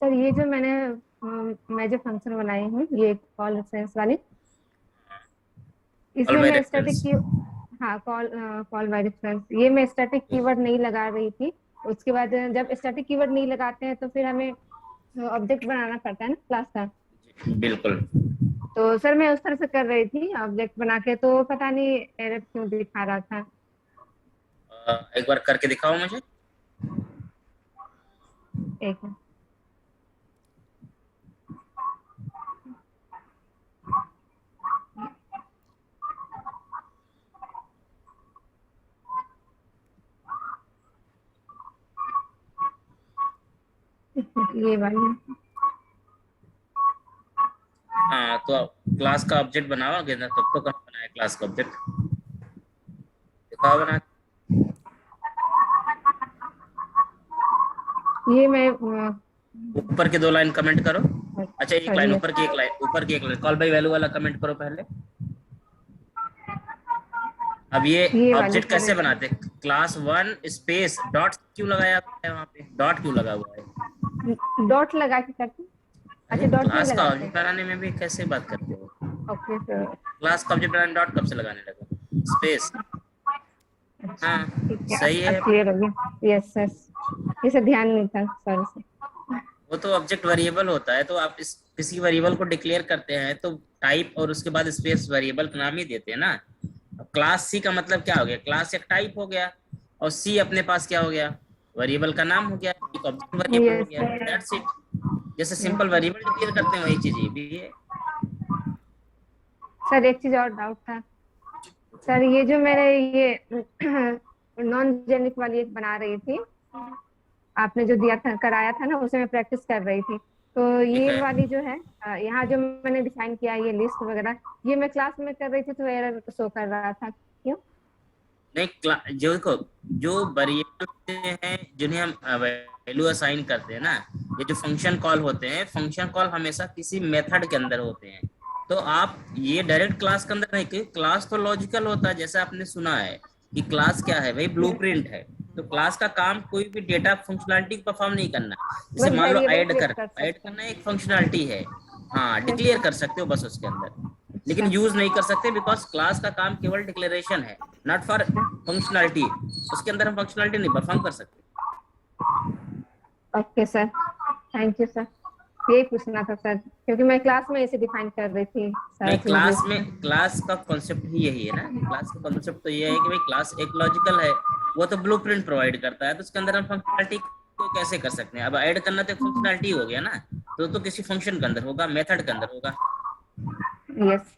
Sir ये जो मैं जो फंक्शन बनाई हूँ, ये कॉल रेफरेंस वाली, कॉल इसमें बाय मैं स्टैटिक रेफरेंस। की, हाँ कॉल बाय रेफरेंस, ये मैं स्टैटिक कीवर्ड नहीं लगा रही थी। उसके बाद जब स्टैटिक कीवर्ड नहीं लगाते हैं तो फिर हमें ऑब्जेक्ट बनाना पड़ता है ना क्लास का। बिल्कुल। तो सर मैं उस तरह से कर रही थी ऑब्जेक्ट बना के, तो पता नहीं एरर क्यों दिखा रहा था। एक बार करके दिखाओ मुझे। एक है। ये वाली। हाँ, तो क्लास का ऑब्जेक्ट बनाओगे ना, तब तो कहाँ बनाया क्लास का ऑब्जेक्ट? दिखाओ बना के। ये मैं ऊपर के 2 लाइन कमेंट करो। अच्छा, एक सॉरी लाइन यस। ऊपर की, एक लाइन ऊपर की, एक लाइन कॉल बाय वैल्यू वाला कमेंट करो पहले। अब ये ये वाली ऑब्जेक्ट कर कैसे रही थी। बनाते? क्लास 1 स्पेस डॉट क्यों लगाया हुआ है? वहां पे डॉट क्यों लगा हुआ है? डॉट लगा के करते हैं। अरे, अच्छा डॉट नहीं क्लास का लगाते। ऑब्जेक्ट बनाने में भी कैसे बात करते हो? Okay sir. क्लास का ऑब्जेक्ट बनाने डॉट कब से लगाने लगा? स्पेस। अच्छा हाँ, ठीक है, सही अब है। क्लियर हो गया। यस यस, इसे ध्यान नहीं था, सॉरी से। वो तो ऑब्जेक्ट वेरिएबल होता है, तो आप इस किसी वेरिएबल को डिक्लेयर करते हैं तो टाइप और उसके बाद स्पेस वेरिएबल का नाम ही देते हैं ना। अब क्लास सी का मतलब क्या हो गया? क्लास एक टाइप हो गया, और सी अपने पास क्या हो गया? वेरिएबल का नाम हो गया, एक ऑब्जेक्ट वेरिएबल हो यस गया, दैट्स इट। जैसे यस। सिंपल वेरिएबल डिक्लेयर करते हैं, वही चीज ये भी है। सर एक चीज और डाउट था। सर ये जो मैंने ये नॉन जेनिक वाली एक बना रही थी, आपने जो दिया था कराया था ना, उसे मैं प्रैक्टिस कर रही थी। तो ठीक ये है। वाली जो है यहाँ जो मैंने डिफाइन किया, ये लिस्ट वगैरह, ये मैं क्लास में कर रही थी तो एरर शो कर रहा था, क्यों? नहीं, जो देखो, जो वेरिएबल होते हैं जिन्हें हम वैल्यू असाइन करते हैं ना, ये जो फंक्शन कॉल होते हैं, फंक्शन कॉल हमेशा किसी मेथड के अंदर होते हैं। तो आप ये डायरेक्ट क्लास के अंदर नहीं, कि क्लास तो लॉजिकल होता है, जैसे आपने सुना है कि क्लास क्या है भाई? ब्लूप्रिंट है। तो क्लास का काम कोई भी डेटा फंक्शनलिटी परफॉर्म नहीं करना। जैसे बस मान लो वेरिएबल ऐड क्रिएट कर, कर ऐड सकते करना हैं। एक फंक्शनलिटी है। हाँ, यस डिक्लेयर सर। कर सकते हो बस उसके अंदर, लेकिन अच्छा यूज नहीं कर सकते, बिकॉज क्लास का काम केवल डिक्लेरेशन है, नॉट फॉर अच्छा। फंक्शनलिटी। उसके अंदर हम फंक्शनलिटी नहीं परफॉर्म कर सकते। Okay sir, thank you sir. यही पूछना था सर, क्योंकि मैं क्लास में इसे डिफाइन कर रही थी सारा नहीं, चीज क्लास लिस्ट में, में। क्लास का कॉन्सेप्ट ही यही है ना। क्लास का कॉन्सेप्ट तो ये है कि भाई क्लास एक लॉजिकल है, वो तो ब्लूप्रिंट प्रोवाइड करता है, तो उसके अंदर हम फंक्शनलिटी को कैसे कर सकते हैं? अब ऐड करना तो एक फंक्शनलिटी हो गया ना, तो किसी फंक्शन के अंदर होगा, मेथड के अंदर होगा। यस।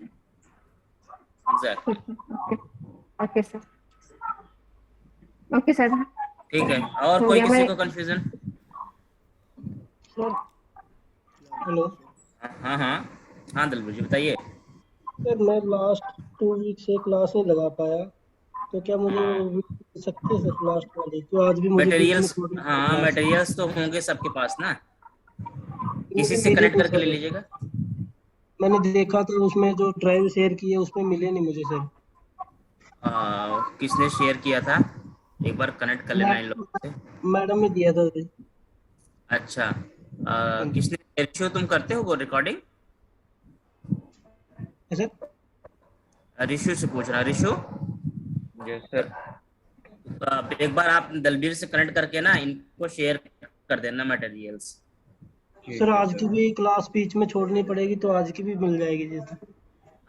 एग्जैक्टली। ठीक है। Okay. Okay sir. Okay sir. ठीक है, और हो कोई गया किसी मैं। को कंफ्यूजन? Sir hello. हाँ हाँ। हाँ दिलबुल जी बताइए। सर मैं लास्ट 2 वीक से क्लास नहीं लगा पाया, तो क्या मुझे वो मिल सकती है सर लास्ट वाली? तो आज भी मुझे बीच में मटेरियल्स, छोड़नी पड़ी हाँ क्लास। मटेरियल्स तो होंगे सबके पास ना, किसी मुझे से मिली कनेक्ट नहीं करके ले सर। लीजिएगा। मैंने देखा था उसमें जो ड्राइव शेयर की है उसमें मिले नहीं मुझे सर। किसने शेयर किया था? एक बार कनेक्ट कर लेना इन मैं लोगों से। मैडम ने दिया था सर। अच्छा, हाँ जी। किसने? रिशु तुम करते हो वो रिकॉर्डिंग? है सर। रिशु से पूछ रहा, रिशु। Yes sir. एक बार आप दलबीर से कनेक्ट करके ना इनको शेयर कर देना मटेरियल्स। सर ठीक है आज सर। की भी क्लास बीच में छोड़नी पड़ेगी, तो आज की भी मिल जाएगी जैसे।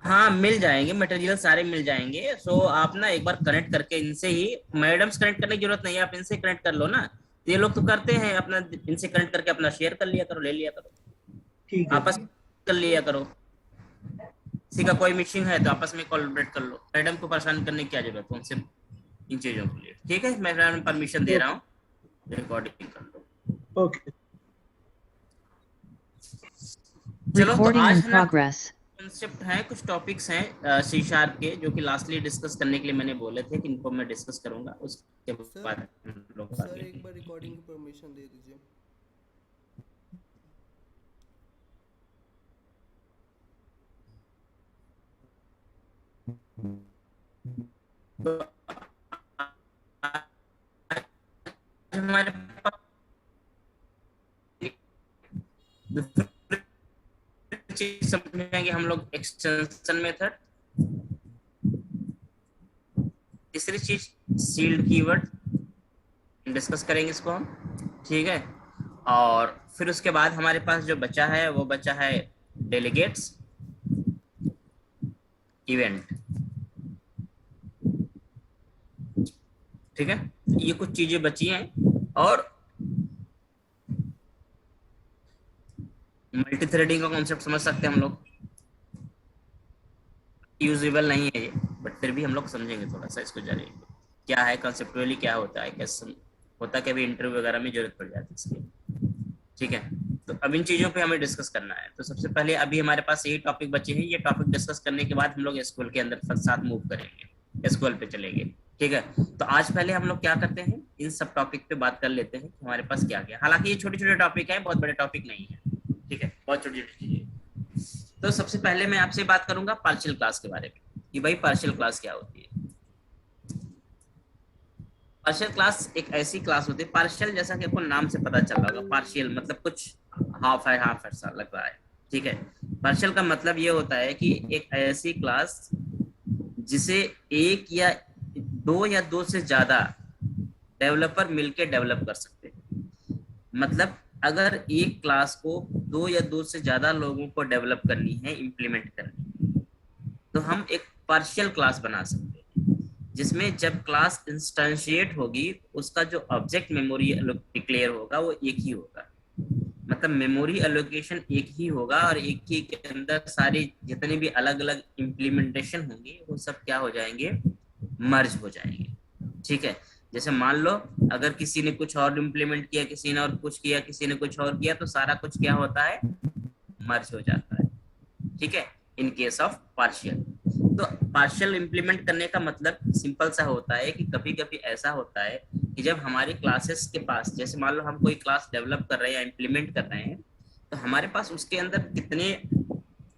हाँ मिल जाएंगे, मटेरियल सारे मिल जाएंगे। सो आप ना एक बार कनेक्ट करके इनसे ही, मैडम से कनेक्ट करने की जरूरत नहीं है, आप इनसे कनेक्ट कर लो ना। तो ये लोग तो करते हैं अपना, इनसे कनेक्ट करके अपना शेयर कर लिया करो, ले लिया करो, ठीक है आपस सर। में कर लिया करो। किसी का कोई मिशिंग है तो आपस में कोलैबोरेट कर लो, मैडम को परेशान करने की क्या जरूरत है उनसे इन चीजों के लिए। ठीक है, मैं मैडम परमिशन दे रहा ओके। हूँ, रिकॉर्डिंग कर लो। ओके। चलो, तो Recording आज in है ना progress. कॉन्सेप्ट है, कुछ टॉपिक्स हैं सी शार्प के, जो कि लास्टली डिस्कस करने के लिए मैंने बोले थे कि इनको मैं डिस्कस करूंगा, उसके सर बाद हम लोग सर आगे। एक बार रिकॉर्डिंग की परमिशन दे दीजिए। तो आज हमारे पास हम लोग एक्सटेंशन मेथड, तीसरी चीज सील्ड कीवर्ड, डिस्कस करेंगे इसको हम, ठीक है। और फिर उसके बाद हमारे पास जो बचा है वो बचा है डेलीगेट्स, इवेंट, ठीक है। ये कुछ चीजें बची हैं और मल्टी थ्रेडिंग का कॉन्सेप्ट समझ सकते हैं हम लोग, यूजेबल नहीं है ये, बट फिर भी हम लोग समझेंगे थोड़ा सा इसको जानेंगे क्या है कंसेप्चुअली, क्या होता है, कैसे होता है, कभी इंटरव्यू वगैरह में जरूरत पड़ जाती है इसकी, ठीक है। तो अब इन चीजों पे हमें डिस्कस करना है। तो सबसे पहले अभी हमारे पास यही टॉपिक बचे हैं, ये टॉपिक डिस्कस करने के बाद हम लोग एसक्यूएल के अंदर साथ मूव करेंगे, एसक्यूएल पे चलेंगे, ठीक है। तो आज पहले हम लोग क्या करते हैं, इन सब टॉपिक पे बात कर लेते हैं कि हमारे पास क्या क्या, हालांकि ये छोटे छोटे टॉपिक है, बहुत बड़े टॉपिक नहीं है, ठीक है, बहुत छोटी छोटी चीजें। तो सबसे पहले मैं आपसे बात करूंगा पार्शियल क्लास के बारे में कि भाई पार्शियल क्लास क्या होती है। पार्शियल क्लास एक ऐसी क्लास होती है, पार्शियल जैसा कि आपको नाम से पता चल रहा होगा, पार्शियल मतलब कुछ हाफ है, हाफ ऐसा लग रहा है, ठीक है। पार्शियल का मतलब ये होता है कि एक ऐसी क्लास जिसे एक या दो से ज्यादा डेवलपर मिलके डेवलप कर सकते हैं। मतलब अगर एक क्लास को दो से ज्यादा लोगों को डेवलप करनी है, इम्प्लीमेंट करनी है, तो हम एक पार्शियल क्लास बना सकते हैं, जिसमें जब क्लास इंस्टेंशिएट होगी उसका जो ऑब्जेक्ट मेमोरी डिक्लेयर होगा वो एक ही होगा, मतलब मेमोरी एलोकेशन एक ही होगा और एक ही के अंदर सारी जितने भी अलग अलग इम्प्लीमेंटेशन होंगी वो सब क्या हो जाएंगे, मर्ज हो जाएंगे, ठीक है। जैसे मान लो अगर किसी ने कुछ और इम्प्लीमेंट किया, किसी ने और कुछ किया, किसी ने कुछ और किया, तो सारा कुछ क्या होता है, मर्ज हो जाता है, ठीक है, इन केस ऑफ पार्शियल। तो पार्शियल इम्प्लीमेंट करने का मतलब सिंपल सा होता है कि कभी कभी ऐसा होता है कि जब हमारी क्लासेस के पास, जैसे मान लो हम कोई क्लास डेवलप कर रहे हैं या इम्प्लीमेंट कर रहे हैं, तो हमारे पास उसके अंदर कितने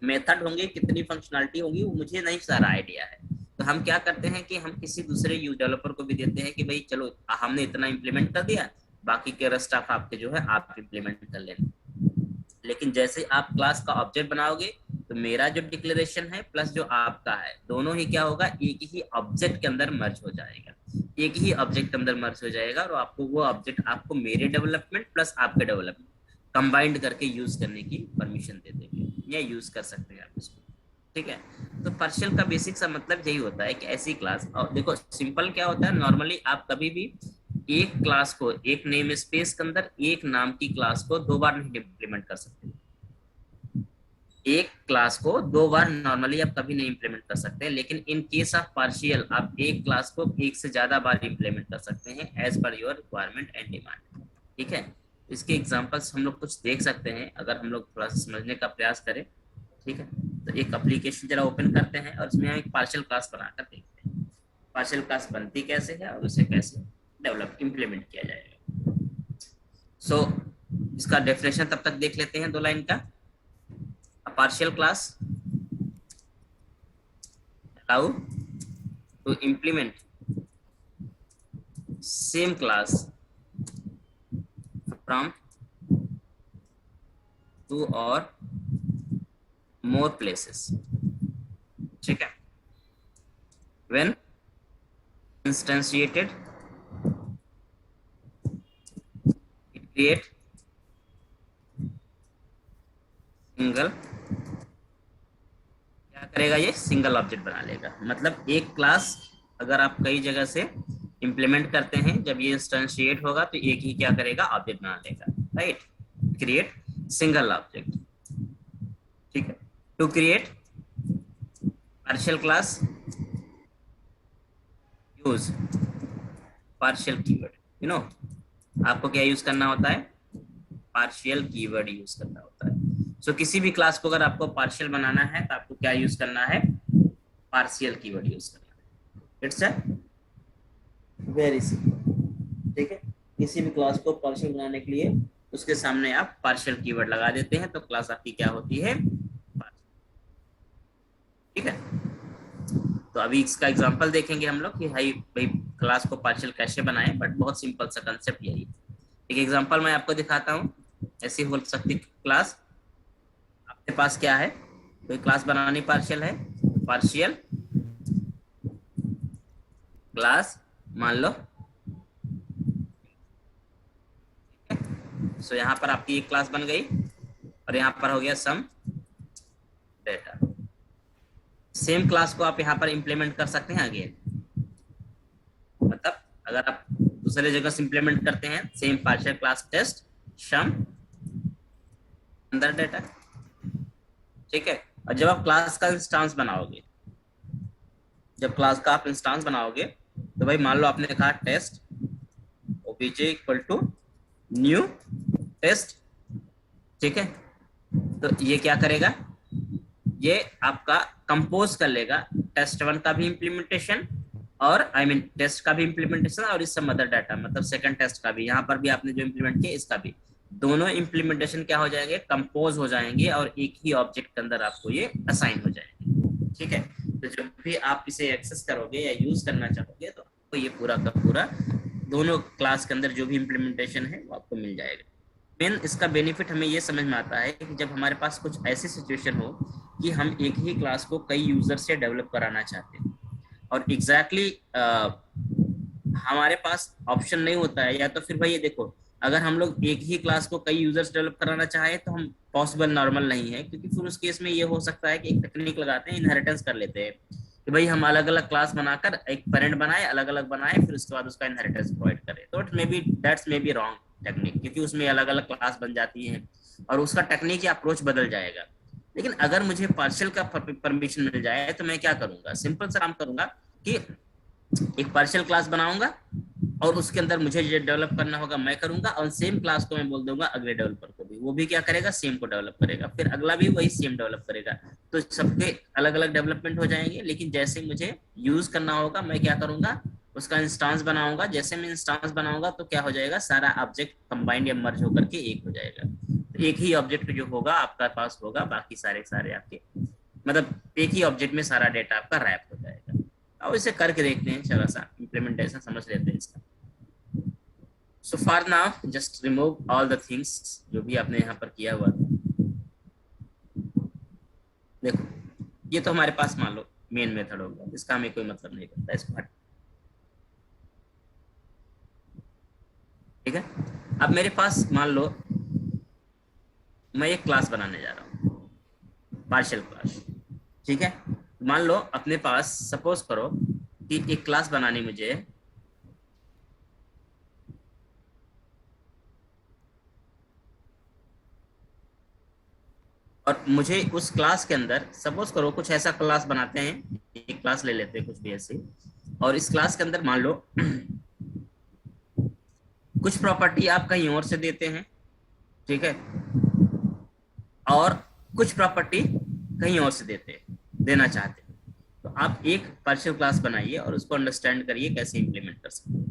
मेथड होंगे, कितनी फंक्शनलिटी होगी, वो मुझे नहीं सारा आइडिया है। तो हम क्या करते हैं कि हम किसी दूसरे डेवलपर को भी देते हैं कि भाई चलो हमने इतना इम्प्लीमेंट कर दिया, बाकी के रेस्ट ऑफ आपके जो है आप इम्प्लीमेंट कर लेना। लेकिन जैसे आप क्लास का ऑब्जेक्ट बनाओगे तो मेरा जो डिक्लेरेशन है प्लस जो आपका है, दोनों ही क्या होगा, एक ही ऑब्जेक्ट के अंदर मर्ज हो जाएगा, एक ही ऑब्जेक्ट के अंदर मर्ज हो जाएगा, और आपको वो ऑब्जेक्ट आपको मेरे डेवलपमेंट प्लस आपके डेवलपमेंट कंबाइंड करके यूज करने की परमिशन दे देंगे, या यूज कर सकते हैं आप इसको, ठीक है। तो पार्शियल का बेसिक सा मतलब यही होता है कि ऐसी क्लास, और देखो सिंपल क्या होता है, नॉर्मली आप कभी भी एक क्लास को एक नेम स्पेस के अंदर एक नाम की क्लास को दो बार नहीं इम्प्लीमेंट कर सकते, एक क्लास को दो बार नॉर्मली आप कभी नहीं इम्प्लीमेंट कर सकते, लेकिन इन केस ऑफ पार्शियल आप एक क्लास को एक से ज्यादा बार इम्प्लीमेंट कर सकते हैं as per your requirement and demand, ठीक है। इसके एग्जांपल्स हम लोग कुछ देख सकते हैं अगर हम लोग थोड़ा सा समझने का प्रयास करें, ठीक है। तो एक एप्लीकेशन जरा ओपन करते हैं और इसमें हम एक पार्शियल क्लास बनाकर देखते हैं, पार्शियल क्लास बनती कैसे है और उसे कैसे डेवलप इम्प्लीमेंट किया जाएगा। सो इसका डेफिनेशन तब तक देख लेते हैं 2 लाइन का। A partial class allow to implement same class from 2 or more places, ठीक है, when instantiated it create single, क्या करेगा, ये सिंगल ऑब्जेक्ट बना लेगा। मतलब एक क्लास अगर आप कई जगह से इंप्लीमेंट करते हैं, जब ये इंस्टेंशिएट होगा तो एक ही क्या करेगा, ऑब्जेक्ट बना लेगा, राइट, क्रिएट सिंगल ऑब्जेक्ट, ठीक है। To create partial class use partial keyword, you know आपको क्या यूज करना होता है, पार्शियल कीवर्ड यूज करना होता है। सो किसी भी क्लास को अगर आपको पार्शियल बनाना है तो आपको क्या यूज करना है, पार्शियल कीवर्ड यूज करना है। इट्स अ वेरी सिंपल, ठीक है। किसी भी क्लास को पार्शियल बनाने के लिए उसके सामने आप पार्शियल कीवर्ड लगा देते हैं तो क्लास आपकी क्या होती है, ठीक है। तो अभी इसका एग्जांपल देखेंगे हम लोग कि भाई क्लास को पार्शियल कैसे बनाएं, बट बहुत सिंपल सा कंसेप्ट यही है। एक एग्जांपल मैं आपको दिखाता हूँ, ऐसी हो सकती क्लास, आपके पास क्या है, कोई क्लास बनानी पार्शियल है, पार्शियल क्लास मान लो। सो यहाँ पर आपकी एक क्लास बन गई और यहाँ पर हो गया सम डेटा। सेम क्लास को आप यहाँ पर इंप्लीमेंट कर सकते हैं आगे, मतलब अगर आप दूसरे जगह से इंप्लीमेंट करते हैं सेम पार्शियल क्लास टेस्ट सम अंदर डेटा, ठीक है। और जब आप क्लास का इंस्टांस बनाओगे, जब क्लास का आप इंस्टांस बनाओगे तो भाई मान लो आपने कहा test OBJ equal to new test, ठीक है। तो ये क्या करेगा, ये आपका कंपोज कर लेगा टेस्ट 1 का भी इम्प्लीमेंटेशन और टेस्ट का भी इम्प्लीमेंटेशन और इस सब मदर डाटा मतलब सेकंड टेस्ट का भी, यहाँ पर भी आपने जो इम्प्लीमेंट किया इसका भी, दोनों इम्प्लीमेंटेशन क्या हो जाएंगे, कंपोज हो जाएंगे और एक ही ऑब्जेक्ट के अंदर आपको ये असाइन हो जाएंगे, ठीक है। तो जब भी आप इसे एक्सेस करोगे या यूज करना चाहोगे तो आपको ये पूरा का पूरा दोनों क्लास के अंदर जो भी इम्प्लीमेंटेशन है वो आपको मिल जाएगा। मेन इसका बेनिफिट हमें ये समझ में आता है कि जब हमारे पास कुछ ऐसी सिचुएशन हो कि हम एक ही क्लास को कई यूजर से डेवलप कराना चाहते हैं और एग्जैक्टली हमारे पास ऑप्शन नहीं होता है, या तो फिर भाई ये देखो अगर हम लोग एक ही क्लास को कई यूजर्स डेवलप कराना चाहें तो हम पॉसिबल नॉर्मल नहीं है, क्योंकि फिर उस केस में ये हो सकता है कि एक टेक्निक लगाते हैं, इनहेरिटेंस कर लेते हैं कि भाई हम अलग अलग क्लास बनाकर एक पेरेंट बनाए, अलग अलग बनाए, फिर उसके बाद उसका इनहेरिटेंस प्रोवाइड करें। तो it may be that's may be wrong technique, क्योंकि उसमें अलग अलग क्लास बन जाती है और उसका टेक्निक या अप्रोच बदल जाएगा। लेकिन अगर मुझे पार्शियल का परमिशन मिल जाए तो मैं क्या करूंगा, सिंपल सा काम करूंगा कि एक पार्शियल क्लास बनाऊंगा और उसके अंदर मुझे जो डेवलप करना होगा मैं करूंगा और सेम क्लास को मैं बोल दूंगा अगले डेवलपर को भी, वो भी क्या करेगा, सेम को डेवलप करेगा, फिर अगला भी वही सेम डेवलप करेगा। तो सबके अलग अलग डेवलपमेंट हो जाएंगे, लेकिन जैसे मुझे यूज करना होगा मैं क्या करूंगा, उसका इंस्टांस बनाऊंगा। जैसे मैं इंस्टांस बनाऊंगा तो क्या हो जाएगा, सारा ऑब्जेक्ट कंबाइंड या मर्ज होकर के एक हो जाएगा। तो एक ही ऑब्जेक्ट जो होगा आपका पास होगा, बाकी सारे आपके मतलब एक ही ऑब्जेक्ट में सारा डेटा आपका रैप हो जाएगा। और इसे करके देखते हैं, थोड़ा सा इम्प्लीमेंटेशन समझ लेते हैं इसका। So far now, just remove all the things जो भी आपने यहाँ पर किया हुआ था। देखो ये तो हमारे पास मान लो मेन मेथड हो गया, इसका हमें कोई मतलब नहीं करता इसको हट, ठीक है। अब मेरे पास मान लो मैं एक क्लास बनाने जा रहा हूँ, पार्शियल क्लास, ठीक है। मान लो अपने पास सपोज करो कि एक क्लास बनानी मुझे और मुझे उस क्लास के अंदर सपोज करो कुछ ऐसा क्लास बनाते हैं, एक क्लास ले लेते हैं कुछ भी ऐसे, और इस क्लास के अंदर मान लो कुछ प्रॉपर्टी आप कहीं और से देते हैं, ठीक है, और कुछ प्रॉपर्टी कहीं और से देना चाहते हैं। तो आप एक पार्शियल क्लास बनाइए और उसको अंडरस्टैंड करिए कैसे इंप्लीमेंट कर सकते हैं।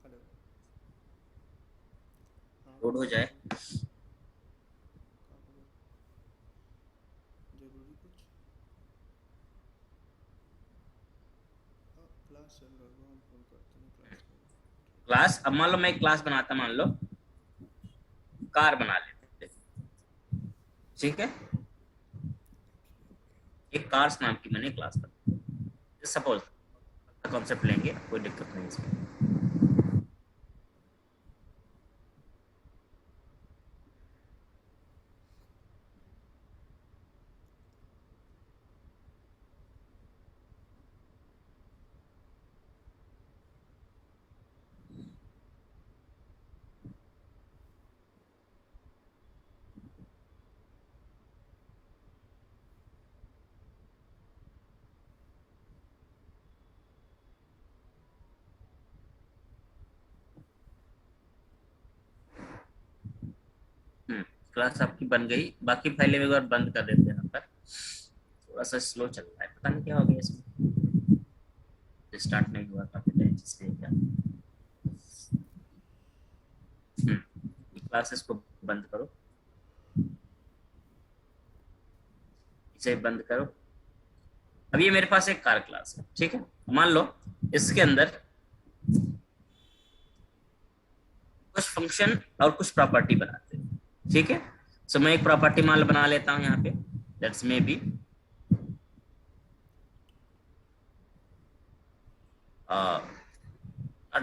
हेलो। हाँ लोड हो जाए, जरूरी कुछ? हाँ क्लास चल रहा है, हम फोन करते हैं क्लास में। क्लास अब मान लो मैं एक क्लास बनाता, मान लो कार बना लेते, ठीक है, एक कार्स नाम की मैंने क्लास बना, सपोज कॉन्सेप्ट लेंगे, कोई दिक्कत नहीं इसमें। क्लास आपकी बन गई, बाकी फाइलें एक बार बंद कर देते हैं। यहाँ पर थोड़ा सा स्लो चल रहा है, पता नहीं क्या हो गया इसमें, स्टार्ट नहीं हुआ काफी टाइम, इसलिए क्या क्लासेस को बंद करो, इसे बंद करो। अब ये मेरे पास एक कार क्लास है, ठीक है। मान लो इसके अंदर कुछ फंक्शन और कुछ प्रॉपर्टी बनाते हैं, ठीक है। सो मैं एक प्रॉपर्टी मान लो बना लेता हूं यहाँ पे, that's may be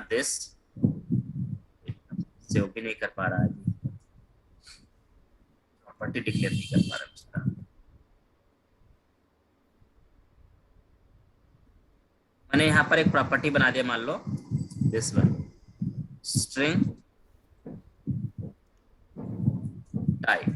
this, save भी नहीं कर पा रहा है, प्रॉपर्टी डिक्लेयर नहीं कर पा रहा उसका। मैंने यहाँ पर एक प्रॉपर्टी बना दिया, मान लो this one, string type,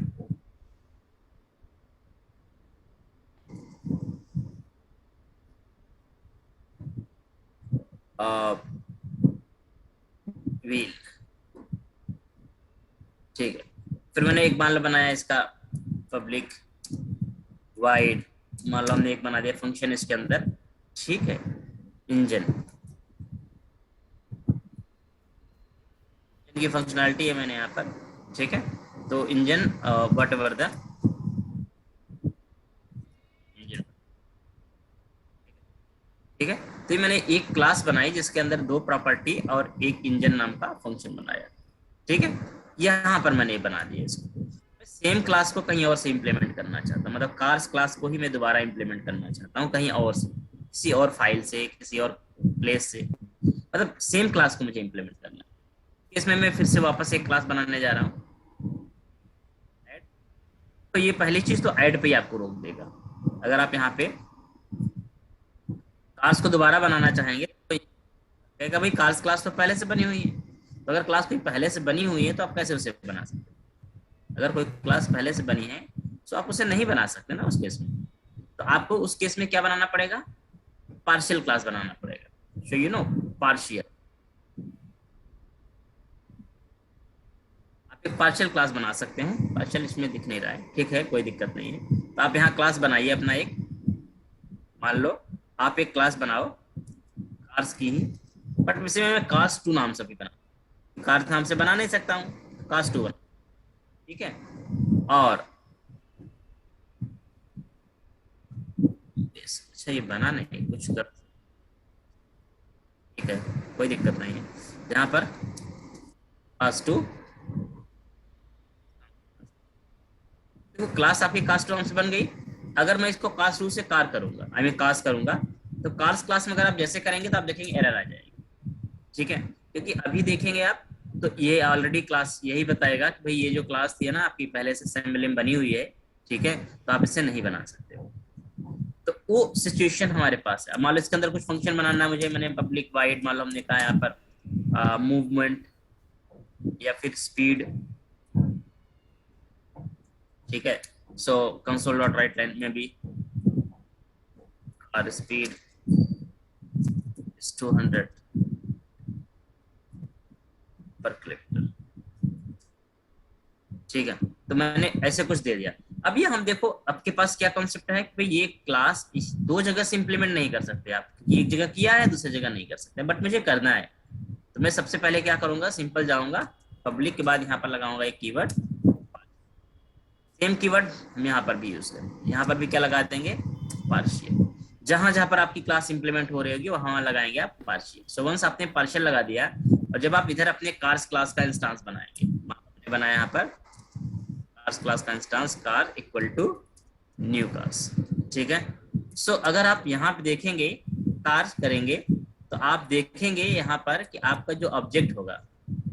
wheel, ठीक है। फिर मैंने एक मान लो बनाया इसका पब्लिक वाइड, मान लो हमने एक बना दिया फंक्शन इसके अंदर, ठीक है, इंजन की फंक्शनैलिटी है मैंने यहाँ पर, ठीक है। तो engine what ever the engine, ठीक है। तो मैंने एक क्लास बनाई जिसके अंदर दो प्रॉपर्टी और एक इंजन नाम का फंक्शन बनाया, ठीक है। यहाँ पर मैंने बना दिया इसको। सेम क्लास को कहीं और से इम्प्लीमेंट करना चाहता हूँ, मतलब कार्स क्लास को ही मैं दोबारा इम्प्लीमेंट करना चाहता हूँ कहीं और से, किसी और फाइल से, किसी और प्लेस से, मतलब सेम क्लास को मुझे इम्प्लीमेंट करना है। इसमें मैं फिर से वापस एक क्लास बनाने जा रहा हूँ, तो ये पहली चीज तो ऐड पे ही आपको रोक देगा। अगर आप यहाँ पे कार्स को दोबारा बनाना चाहेंगे तो कहेगा भाई कार्स क्लास तो पहले से बनी हुई है, तो अगर क्लास कोई पहले से बनी हुई है तो आप कैसे उसे बना सकते हैं। अगर कोई क्लास पहले से बनी है तो आप उसे नहीं बना सकते ना उस केस में। तो आपको उस केस में क्या बनाना पड़ेगा, पार्शियल क्लास बनाना पड़ेगा। सो यू नो पार्शियल, आप एक पार्शियल क्लास बना सकते हैं। पार्शियल इसमें दिख नहीं रहा है, ठीक है, कोई दिक्कत नहीं है। तो आप यहाँ क्लास बनाइए अपना एक, मान लो आप एक क्लास बनाओ कार्स की ही, बट इसे मैं कार्स 2 नाम से भी बना, कार्स नाम से बना नहीं सकता हूँ, कार्स 2 बना, ठीक है। और अच्छा ये बना नहीं, कुछ कर, ठीक है, कोई दिक्कत नहीं है। यहाँ पर कार्स 2, देखो क्लास आपकी कार्स 2 नाम से बन गई। अगर मैं इसको कार्स 2 से कार करूंगा, आई मीन कार्स करूंगा, तो कार्स क्लास में अगर आप जैसे करेंगे तो आप देखेंगे एरर आ जाएगी, ठीक है। क्योंकि अभी देखेंगे आप तो ये ऑलरेडी क्लास यही बताएगा कि भाई ये जो क्लास थी ना आपकी पहले से असेंबली में बनी हुई है, ठीक है, तो आप इसे नहीं बना सकते हो। तो वो सिचुएशन हमारे पास है। मान लो इसके अंदर कुछ फंक्शन बनाना है मुझे, मैंने पब्लिक वाइड मान लो हमने कहा यहाँ पर मूवमेंट या फिर स्पीड, ठीक है। सो कंसोल डॉट राइट लाइन में भी और स्पीड 200 पर क्लिक, ठीक है। तो मैंने ऐसे कुछ दे दिया। अब ये हम देखो आपके पास क्या कॉन्सेप्ट है कि भाई ये क्लास इस 2 जगह से इंप्लीमेंट नहीं कर सकते आप, एक जगह किया है दूसरी जगह नहीं कर सकते, बट मुझे करना है। तो मैं सबसे पहले क्या करूंगा, सिंपल जाऊंगा पब्लिक के बाद यहाँ पर लगाऊंगा एक कीवर्ड, सेम कीवर्ड हम यहाँ पर भी यूज करेंगे। यहाँ पर भी क्या लगा देंगे, पार्शियल। जहां जहां पर आपकी क्लास इंप्लीमेंट हो रही होगी वहां लगाएंगे आप पार्शियल। सो वंस आपने पार्शियल लगा दिया और जब आप इधर अपने कार्स क्लास का इंस्टांस बनाएंगे, आपने बनाया यहाँ पर कार्स क्लास का instance car equal to new cars, ठीक है। सो अगर आप यहाँ पे देखेंगे कार्स करेंगे तो आप देखेंगे यहाँ पर कि आपका जो ऑब्जेक्ट होगा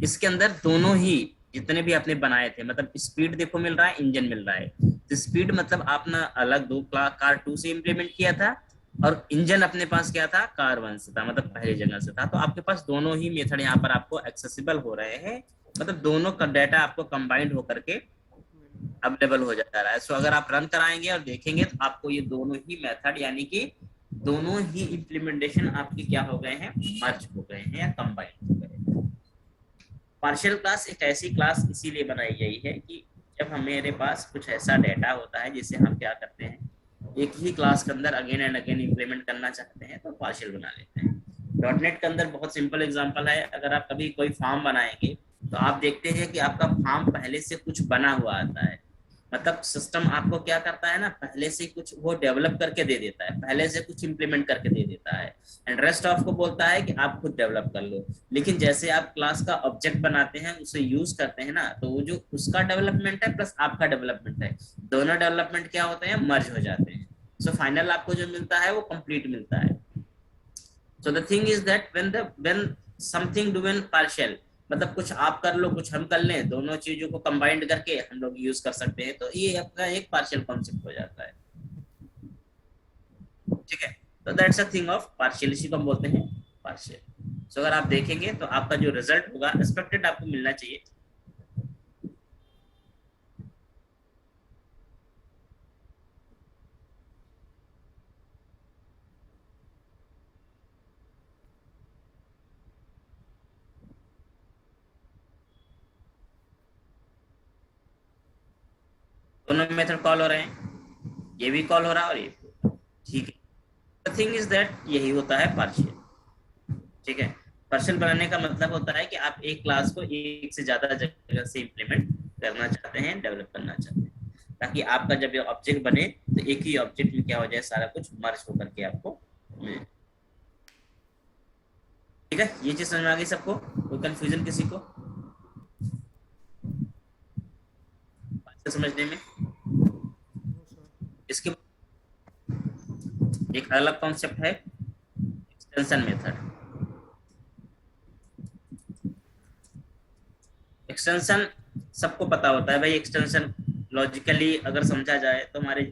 इसके अंदर दोनों ही जितने भी आपने बनाए थे, मतलब स्पीड देखो मिल रहा है, इंजन मिल रहा है। तो स्पीड मतलब आपने अलग दो कार 2 से इंप्लीमेंट किया था और इंजन अपने पास क्या था, कार 1 से था, मतलब पहली जगह से था। तो आपके पास दोनों ही मेथड यहाँ पर आपको एक्सेसिबल हो रहे हैं, मतलब दोनों का डाटा आपको कंबाइंड होकर के अवेलेबल हो जा रहा है। सो अगर आप रन कराएंगे और देखेंगे तो आपको ये दोनों ही मेथड यानी कि दोनों ही इम्प्लीमेंटेशन आपके क्या हो गए हैं, मर्ज हो गए हैं या कंबाइंड हो गए हैं। पार्शियल क्लास एक ऐसी क्लास इसीलिए बनाई गई है कि जब हमारे पास कुछ ऐसा डाटा होता है जिसे हम क्या करते हैं, एक ही क्लास के अंदर अगेन एंड अगेन इंप्लीमेंट करना चाहते हैं तो पार्शियल बना लेते हैं। डॉट नेट के अंदर बहुत सिंपल एग्जांपल है, अगर आप कभी कोई फॉर्म बनाएंगे तो आप देखते हैं कि आपका फॉर्म पहले से कुछ बना हुआ आता है, मतलब सिस्टम आपको क्या करता है ना, पहले से कुछ वो डेवलप करके दे देता है, पहले से कुछ इंप्लीमेंट करके दे देता है, एंड रेस्ट ऑफ को बोलता है कि आप खुद डेवलप कर लो। लेकिन जैसे आप क्लास का ऑब्जेक्ट बनाते हैं, उसे यूज करते हैं ना, तो वो जो उसका डेवलपमेंट है प्लस आपका डेवलपमेंट है, दोनों डेवलपमेंट क्या होते हैं, मर्ज हो जाते हैं। सो फाइनल आपको जो मिलता है वो कंप्लीट मिलता है। So the thing is that when something do in partial, मतलब कुछ आप कर लो कुछ हम कर लें, दोनों चीजों को कंबाइंड करके हम लोग यूज कर सकते हैं, तो ये आपका एक पार्शियल कॉन्सेप्ट हो जाता है। ठीक है, तो that's a thing of partial, इसी को हम बोलते हैं पार्शियल। सो अगर आप देखेंगे तो आपका जो रिजल्ट होगा एक्सपेक्टेड आपको मिलना चाहिए। दोनों मेथड कॉल हो रहे हैं, ये भी कॉल हो रहा है और ये भी। ठीक है, द थिंग इज दैट यही होता है पार्शियल। ठीक है, पार्शियल बनाने का मतलब होता है कि आप एक क्लास को एक से ज्यादा जगह से इंप्लीमेंट करना चाहते हैं, डेवलप करना चाहते हैं, ताकि आपका जब ये ऑब्जेक्ट बने तो एक ही ऑब्जेक्ट में क्या हो जाए, सारा कुछ मर्ज होकर के आपको मिले। ठीक है, ये चीज समझ में आ गई सबको? कोई कंफ्यूजन किसी को समझने में? No sir. इसके एक अलग कॉन्सेप्ट है एक्सटेंशन मेथड। एक्सटेंशन सबको पता होता है भाई, एक्सटेंशन लॉजिकली अगर समझा जाए तो हमारे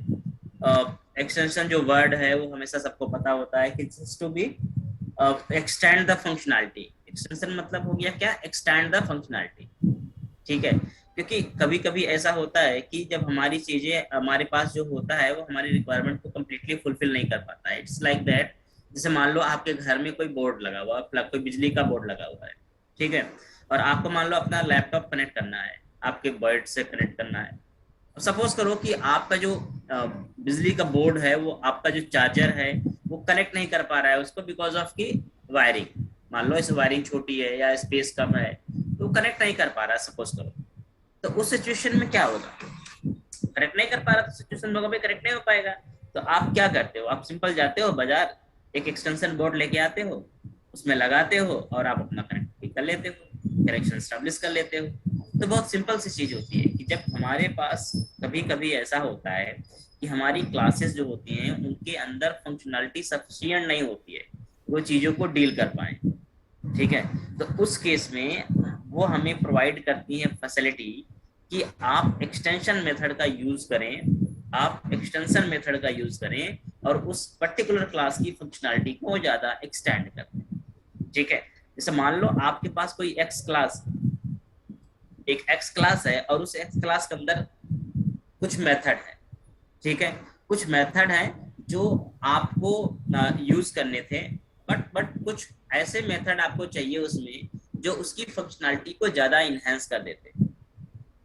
एक्सटेंशन जो वर्ड है वो हमेशा सबको पता होता है कि just to be extend the functionality. Extension मतलब हो गया क्या, एक्सटेंड द फंक्शनैलिटी। ठीक है, क्योंकि कभी कभी ऐसा होता है कि जब हमारी चीजें हमारे पास जो होता है वो हमारी रिक्वायरमेंट को कम्प्लीटली फुलफिल नहीं कर पाता है। इट्स लाइक दैट, जैसे मान लो आपके घर में कोई बोर्ड लगा हुआ है, कोई बिजली का बोर्ड लगा हुआ है, ठीक है, और आपको मान लो अपना लैपटॉप कनेक्ट करना है, आपके बर्ड से कनेक्ट करना है। सपोज करो कि आपका जो बिजली का बोर्ड है वो आपका जो चार्जर है वो कनेक्ट नहीं कर पा रहा है उसको, बिकॉज ऑफ की वायरिंग, मान लो इस वायरिंग छोटी है या स्पेस कम है तो कनेक्ट नहीं कर पा रहा है सपोज करो। तो उस सिचुएशन में क्या होगा, कनेक्ट नहीं कर पा रहा तो सिचुएशन में कभी कनेक्ट नहीं हो पाएगा। तो आप क्या करते हो, आप सिंपल जाते हो बाजार, एक एक्सटेंशन बोर्ड लेके आते हो, उसमें लगाते हो और आप अपना कनेक्ट कर लेते हो, कनेक्शन स्टैब्लिश कर लेते हो। तो बहुत सिंपल सी चीज होती है कि जब हमारे पास कभी कभी ऐसा होता है कि हमारी क्लासेस जो होती हैं उनके अंदर फंक्शनैलिटी सफिशिएंट नहीं होती है, वो चीजों को डील कर पाए। ठीक है, तो उस केस में वो हमें प्रोवाइड करती है फैसिलिटी कि आप एक्सटेंशन मेथड का यूज करें, आप एक्सटेंशन मेथड का यूज करें और उस पर्टिकुलर क्लास की फंक्शनैलिटी को ज्यादा एक्सटेंड करें। ठीक है, जैसे मान लो आपके पास कोई एक एक्स क्लास है और उस एक्स क्लास के अंदर कुछ मेथड है। ठीक है, कुछ मेथड है जो आपको यूज करने थे, बट कुछ ऐसे मेथड आपको चाहिए उसमें जो उसकी फंक्शनैलिटी को ज्यादा इनहेंस कर देते।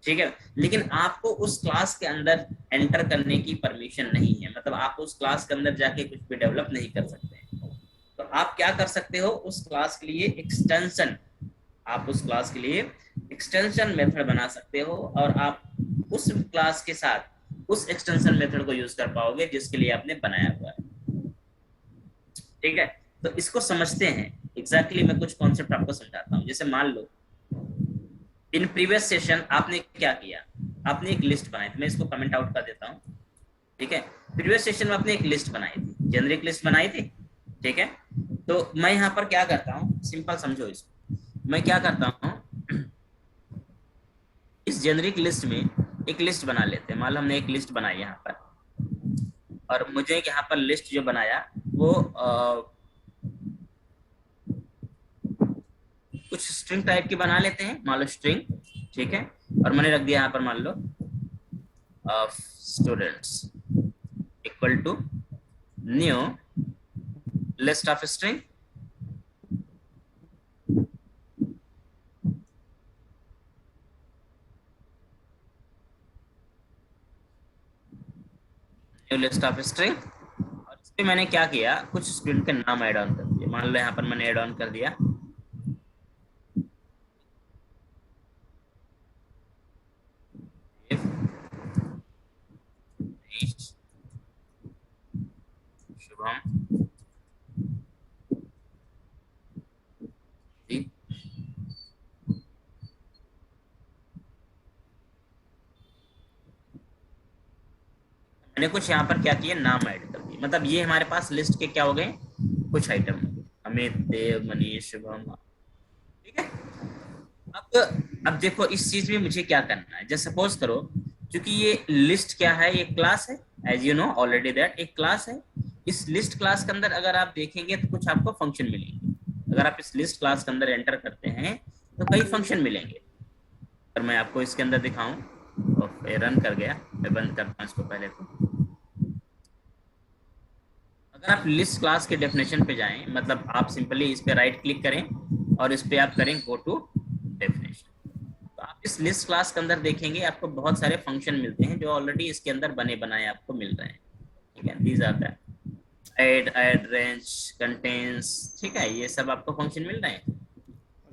ठीक है, लेकिन आपको उस क्लास के अंदर एंटर करने की परमिशन नहीं है, मतलब आप उस क्लास के अंदर जाके कुछ भी डेवलप नहीं कर सकते। तो आप क्या कर सकते हो, उस क्लास के लिए एक्सटेंशन, आप उस क्लास के लिए एक्सटेंशन मेथड बना सकते हो और आप उस क्लास के साथ उस एक्सटेंशन मेथड को यूज कर पाओगे जिसके लिए आपने बनाया हुआ है। ठीक है, तो इसको समझते हैं एग्जैक्टली मैं कुछ कॉन्सेप्ट आपको समझाता हूँ। जैसे मान लो इन प्रीवियस सेशन आपने क्या किया, आपने एक लिस्ट बनाई थी, मैं इसको कमेंट आउट कर देता हूँ। ठीक है, प्रीवियस सेशन में आपने एक लिस्ट बनाई थी, जेनरिक लिस्ट बनाई थी। ठीक है, तो मैं यहाँ पर क्या करता हूँ, सिंपल समझो इसको, मैं क्या करता हूँ, इस जेनरिक लिस्ट में एक लिस्ट बना लेते हैं। मान लो हमने एक लिस्ट बनाई यहाँ पर और मुझे यहाँ पर लिस्ट जो बनाया वो कुछ स्ट्रिंग टाइप की बना लेते हैं, मान लो स्ट्रिंग। ठीक है, और मैंने रख दिया यहाँ पर मान लो students equal to new list of string. List of string, और इस पे मैंने क्या किया, कुछ स्टूडेंट के नाम ऐड ऑन कर दिया। मान लो यहाँ पर मैंने ऐड ऑन कर दिया मनीष, शुभम जी। मैंने कुछ यहाँ पर क्या किया, नाम ऐड कर दिए, मतलब ये हमारे पास लिस्ट के क्या हो गए, कुछ आइटम हो गए, अमित, देव, मनीष, शुभम, ठीक है। अब देखो इस चीज में मुझे क्या करना है, जैसे सपोज करो, क्योंकि ये लिस्ट क्या है, ये क्लास है, as you know already that एक क्लास है। इस लिस्ट क्लास के अंदर अगर आप देखेंगे तो कुछ आपको फंक्शन मिलेंगे। अगर आप इस लिस्ट क्लास के अंदर एंटर करते हैं तो कई फंक्शन मिलेंगे। अगर मैं आपको इसके अंदर दिखाऊं, तो रन कर गया, मैं बंद करता हूं इसको पहले तो। अगर आप लिस्ट क्लास के डेफिनेशन पे जाएं, मतलब आप सिंपली इस पे राइट क्लिक करें और इस पे आप करें गो टू डेफिनेशन, तो आप इस लिस्ट क्लास के अंदर देखेंगे आपको बहुत सारे फंक्शन मिलते हैं जो ऑलरेडी इसके अंदर बने बनाए आपको मिल रहे हैं, ठीक है। These are the add, range, contains, ठीक है, ये सब आपको फंक्शन मिल रहे हैं।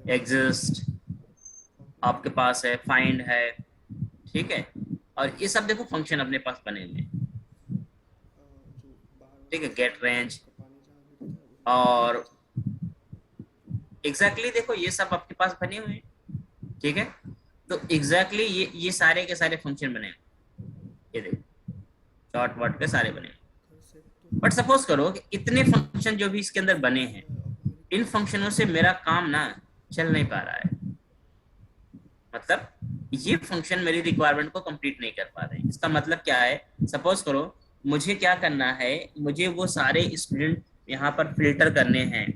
एग्जिस्ट आपके पास है, फाइंड है, ठीक है, और ये सब देखो फंक्शन अपने पास बने हुए हैं, ठीक है। गेट रेंज और एग्जैक्टली देखो ये सब आपके पास बने हुए हैं, ठीक है। तो एग्जैक्टली ये सारे के सारे फंक्शन बने हुए, ये देखो शॉर्ट वर्ड के सारे बने हुए। बट सपोज करो कि इतने फंक्शन जो भी इसके अंदर बने हैं, इन फंक्शनों से मेरा काम ना चल नहीं पा रहा है, मतलब ये फंक्शन मेरी रिक्वायरमेंट को कंप्लीट नहीं कर पा रहे हैं। इसका मतलब क्या है, सपोज करो मुझे क्या करना है, मुझे वो सारे स्टूडेंट यहाँ पर फिल्टर करने हैं,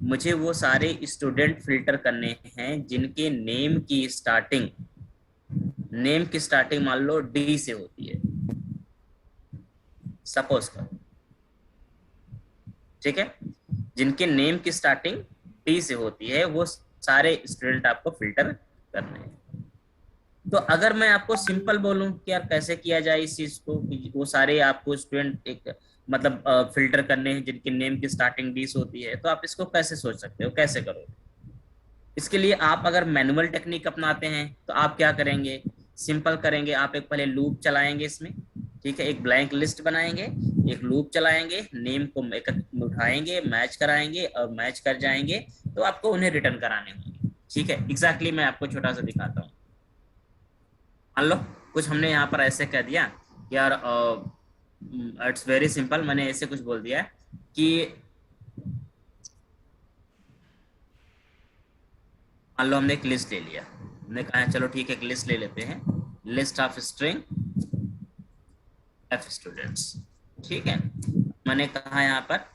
मुझे वो सारे स्टूडेंट फिल्टर करने हैं जिनके नेम की स्टार्टिंग मान लो डी से होती है, सपोज करो, ठीक है, जिनके नेम की स्टार्टिंग डी से होती है, वो सारे स्टूडेंट आपको फिल्टर करने हैं। तो अगर मैं आपको सिंपल बोलूं कि यार कैसे किया जाए इस चीज को, कि वो सारे आपको स्टूडेंट एक मतलब फिल्टर करने हैं जिनके नेम की स्टार्टिंग डी से होती है, तो आप इसको कैसे सोच सकते हो, कैसे करोगे? इसके लिए आप अगर मैनुअल टेक्निक अपनाते हैं तो आप क्या करेंगे, सिंपल करेंगे, आप एक पहले लूप चलाएंगे इसमें, ठीक है, एक ब्लैंक लिस्ट बनाएंगे, एक लूप चलाएंगे, नेम को उठाएंगे, मैच कराएंगे और मैच कर जाएंगे, तो आपको उन्हें रिटर्न कराने होंगे, ठीक है। एग्जैक्टली मैं आपको छोटा सा दिखाता हूँ। मान लो कुछ हमने यहाँ पर ऐसे कह दिया यार, इट्स वेरी सिंपल, मैंने ऐसे कुछ बोल दिया कि मान लो हमने एक लिस्ट ले लिया, हमने कहा चलो ठीक है एक लिस्ट ले लेते हैं, list of string F students, ठीक है। मैंने कहा यहाँ पर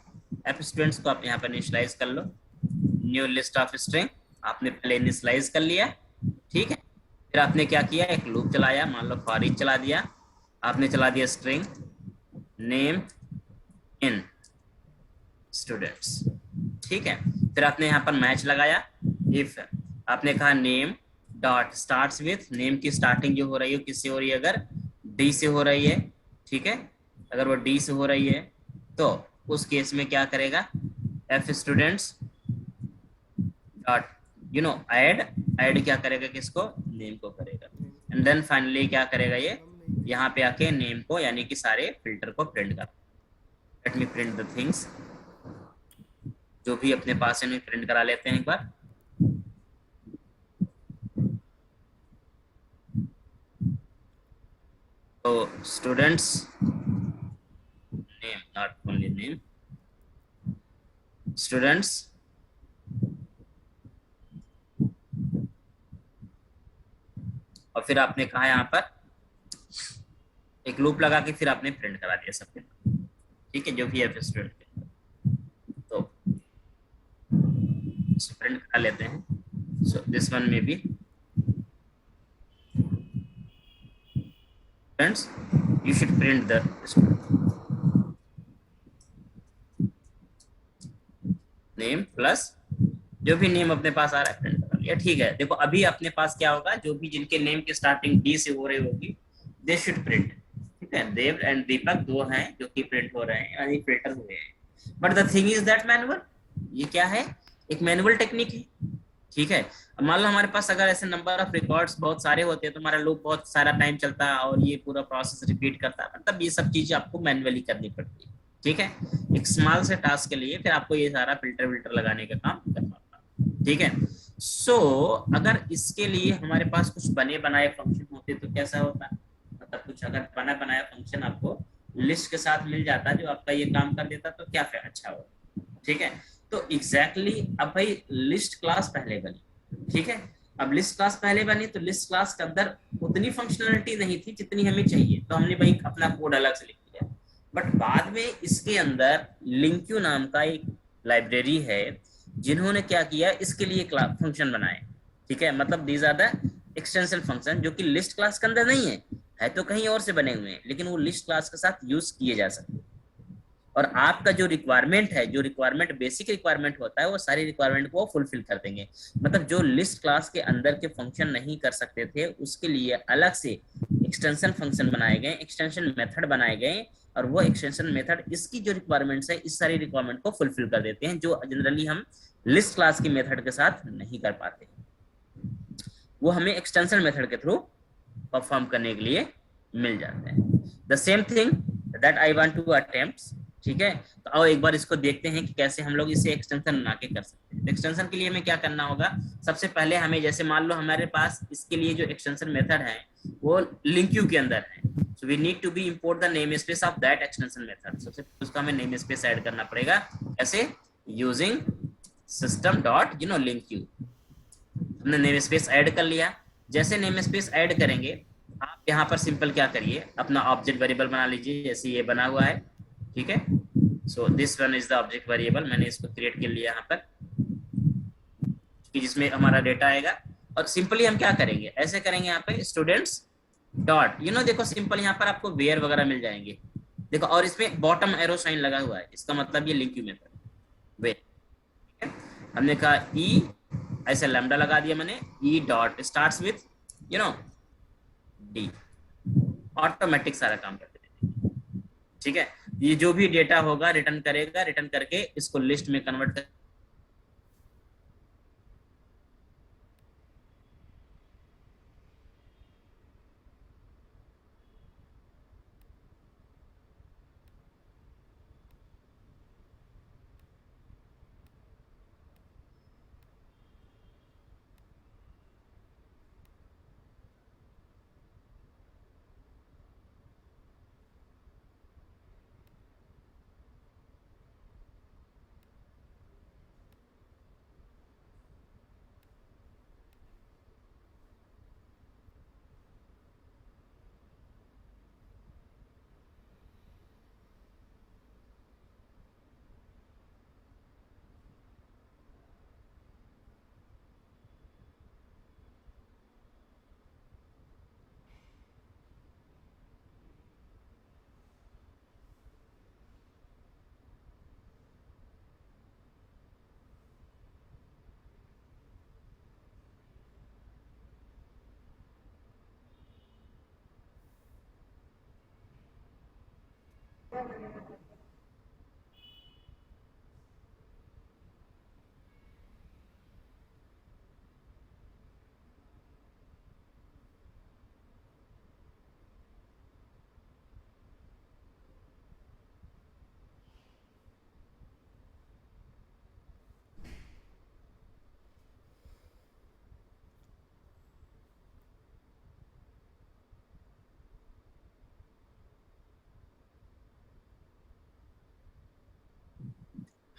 एफ स्टूडेंट्स को आप यहाँ पर इनिशियलाइज कर लो, न्यू लिस्ट ऑफ स्ट्रिंग आपने पहले इनिशियलाइज कर लिया, ठीक है। फिर आपने क्या किया, एक लूप चलाया, मान लो फॉर ईच चला दिया, आपने चला दिया स्ट्रिंग नेम इन स्टूडेंट्स, ठीक है। फिर आपने यहाँ पर मैच लगाया, इफ आपने कहा name dot starts with, name की स्टार्टिंग जो हो रही है किससे हो रही है, अगर डी से हो रही है, ठीक है, अगर वो डी से हो रही है तो उस केस में क्या करेगा, F students dot you know add क्या करेगा, किसको, नेम को करेगा, एंड देन फाइनली क्या करेगा, ये यहाँ पे आके नेम को यानी कि सारे फिल्टर को प्रिंट कर। Let me print the things, जो भी अपने पास है प्रिंट करा लेते हैं एक बार। तो students name, not only name, students और फिर आपने कहा यहाँ पर एक लूप लगा के फिर आपने प्रिंट करा दिया सबके, ठीक है, जो भी है स्टूडेंट के, तो प्रिंट करा लेते हैं। सो दिस वन में भी friends you should print the name plus जो भी नेम अपने पास आ रहा है प्रिंट करा लिया, ठीक है। देखो अभी अपने पास क्या होगा, जो भी जिनके नेम की स्टार्टिंग डी से हो रही होगी दे शुड प्रिंट, ठीक है। देव एंड दीपक दो हैं जो कि प्रिंट हो रहे हैं यानी फिल्टर हुए हैं। But the thing is that manual, ये क्या है, एक मैनुअल टेक्निक है, ठीक है। अब मान लो हमारे पास अगर ऐसे नंबर ऑफ रिकॉर्ड्स बहुत सारे होते हैं तो हमारा लूप बहुत सारा टाइम चलता है और ये पूरा प्रोसेस रिपीट करता है, मतलब ये सब चीजें आपको मैन्युअली करनी पड़ती है। ठीक है, एक स्मॉल से टास्क के लिए फिर आपको ये सारा फिल्टर विल्टर लगाने का काम करना होगा। ठीक है, सो अगर इसके लिए हमारे पास कुछ बने बनाए फंक्शन होते तो कैसा होता, मतलब कुछ अगर बना बनाया फंक्शन आपको लिस्ट के साथ मिल जाता जो आपका ये काम कर देता तो क्या फिर अच्छा होगा। ठीक है, तो एग्जैक्टली अब भाई लिस्ट क्लास पहले बनी, ठीक है, अब लिस्ट क्लास पहले बनी तो लिस्ट क्लास के अंदर उतनी फंक्शनलिटी नहीं थी जितनी हमें चाहिए, तो हमने भाई अपना कोड अलग से लिख दिया। बट बाद में इसके अंदर लिंक्यू नाम का एक लाइब्रेरी है जिन्होंने क्या किया, इसके लिए फंक्शन बनाए। ठीक है, मतलब these are the extension function जो कि लिस्ट क्लास के अंदर नहीं है तो कहीं और से बने हुए हैं, लेकिन वो लिस्ट क्लास के साथ यूज किए जा सकते हैं। और आपका जो रिक्वायरमेंट है, जो रिक्वायरमेंट बेसिक रिक्वायरमेंट होता है वो सारी रिक्वायरमेंट को फुलफिल कर देंगे। मतलब जो लिस्ट क्लास के अंदर के फंक्शन नहीं कर सकते थे उसके लिए अलग से एक्सटेंशन फंक्शन बनाए गए, एक्सटेंशन मेथड बनाए गए, और वो एक्सटेंशन मेथड इसकी जो रिक्वायरमेंट्स है इस सारी रिक्वायरमेंट को फुलफिल कर देते हैं जो जनरली हम लिस्ट क्लास की मेथड के साथ नहीं कर पाते, वो हमें एक्सटेंशन मेथड के थ्रू परफॉर्म करने के लिए मिल जाते हैं। The same thing that I want to attempt. ठीक है, तो आओ एक बार इसको देखते हैं कि कैसे हम लोग इसे एक्सटेंशन बना के कर सकते हैं। एक्सटेंशन के लिए हमें क्या करना होगा, सबसे पहले हमें जैसे मान लो हमारे पास इसके लिए जो एक्सटेंशन मेथड है वो लिंक्यू के अंदर है, so we need to be import the namespace of that extension method. सबसे पहले उसका हमें नेम स्पेस ऐड करना पड़ेगा, कैसे, यूजिंग सिस्टम डॉट लिंक्यू। हमने नेम स्पेस ऐड कर लिया। जैसे नेम स्पेस ऐड करेंगे आप यहाँ पर सिंपल क्या करिए, अपना ऑब्जेक्ट वेरिएबल बना लीजिए, जैसे ये बना हुआ है। ठीक है, so this one is the object variable, मैंने इसको क्रिएट कर लिया यहाँ पर कि जिसमें हमारा डेटा आएगा। और सिंपली हम क्या करेंगे, ऐसे करेंगे यहाँ पे स्टूडेंट्स डॉट देखो सिंपल यहाँ पर आपको वेयर वगैरह मिल जाएंगे, देखो, और इसमें बॉटम एरो साइन लगा हुआ है, इसका मतलब ये लिंक्यू मेथड वेयर। ठीक है, हमने कहा ई, ऐसे लैम्डा लगा दिया मैंने, E dot starts with D, automatic सारा काम कर देते। ठीक है, ये जो भी डेटा होगा रिटर्न करेगा, रिटर्न करके इसको लिस्ट में कन्वर्ट कर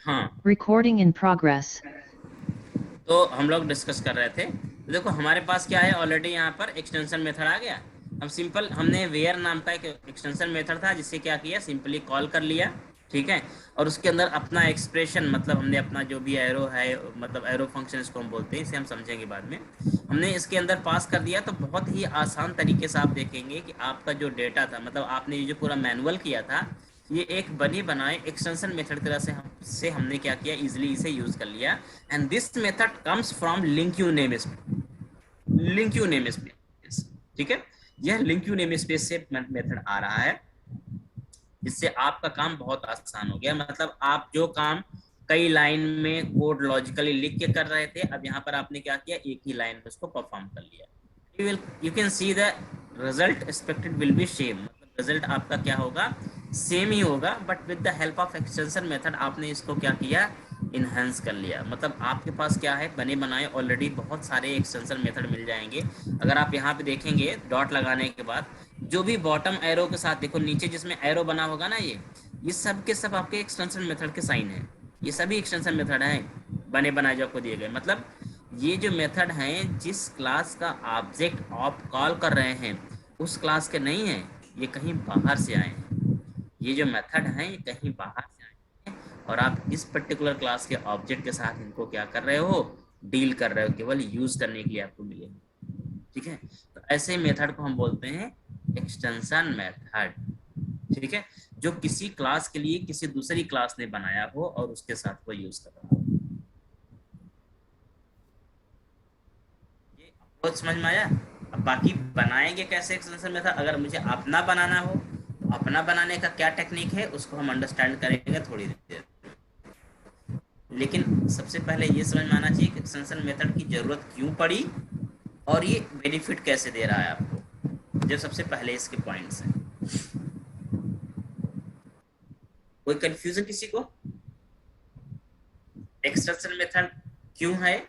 हाँ, Recording in progress. तो हम लोग डिस्कस कर रहे थे। तो देखो हमारे पास क्या है, ऑलरेडी यहाँ पर एक्सटेंशन मेथड आ गया। हम सिंपल, हमने वेयर नाम का एक एक्सटेंशन मेथड था जिससे क्या किया, सिंपली कॉल कर लिया। ठीक है, और उसके अंदर अपना एक्सप्रेशन, मतलब हमने अपना जो भी एरो है, मतलब एरो फंक्शन इसको हम बोलते हैं, इसे हम समझेंगे बाद में, हमने इसके अंदर पास कर दिया। तो बहुत ही आसान तरीके से आप देखेंगे कि आपका जो डेटा था, मतलब आपने ये जो पूरा मैनुअल किया था, ये एक बनी बनाए एक्सटेंशन मेथड तरह से हमने क्या किया, इजिली इसे यूज कर लिया। And this method comes from LINQ namespace. ठीक है, यह लिंक्यू नेम स्पेस से मेथड आ रहा है, जिससे आपका काम बहुत आसान हो गया। मतलब आप जो काम कई लाइन में कोड लॉजिकली लिख के कर रहे थे, अब यहाँ पर आपने क्या किया, एक ही लाइन में उसको परफॉर्म कर लिया। You can see the result expected will be same, मतलब रिजल्ट आपका क्या होगा, सेम ही होगा, but with the help of extension method आपने इसको क्या किया, इनहेंस कर लिया। मतलब आपके पास क्या है, बने बनाए ऑलरेडी बहुत सारे एक्सटेंशन मेथड मिल जाएंगे। अगर आप यहाँ पे देखेंगे डॉट लगाने के बाद जो भी बॉटम एरो के साथ, देखो नीचे जिसमें एरो बना होगा ना, ये सब के सब आपके एक्सटेंशन मेथड के साइन है। ये सभी एक्सटेंशन मेथड हैं बने बनाए जो आपको दिए गए। मतलब ये जो मेथड हैं, जिस क्लास का ऑब्जेक्ट आप कॉल कर रहे हैं उस क्लास के नहीं हैं, ये कहीं बाहर से आए हैं। ये जो मेथड हैं ये कहीं बाहर से आए हैं और आप इस पर्टिकुलर क्लास के ऑब्जेक्ट के साथ इनको क्या कर रहे हो, डील कर रहे हो, केवल यूज करने के लिए आपको मिले। ठीक है, तो ऐसे मेथड को हम बोलते हैं एक्सटेंशन मेथड। ठीक है, जो किसी क्लास के लिए किसी दूसरी क्लास ने बनाया हो और उसके साथ वो यूज कर रहा हो। ये अप्रोच समझ में आया। अब बाकी बनाएंगे कैसे एक्सटेंशन मेथड, अगर मुझे अपना बनाना हो तो अपना बनाने का क्या टेक्निक है उसको हम अंडरस्टैंड करेंगे थोड़ी देर। लेकिन सबसे पहले ये समझ में आना चाहिए कि एक्सटेंशन मेथड की जरूरत क्यों पड़ी और ये बेनिफिट कैसे दे रहा है आपको, जो सबसे पहले इसके पॉइंट्स हैं। कोई कंफ्यूजन किसी को, एक्सटेंशन मेथड क्यों है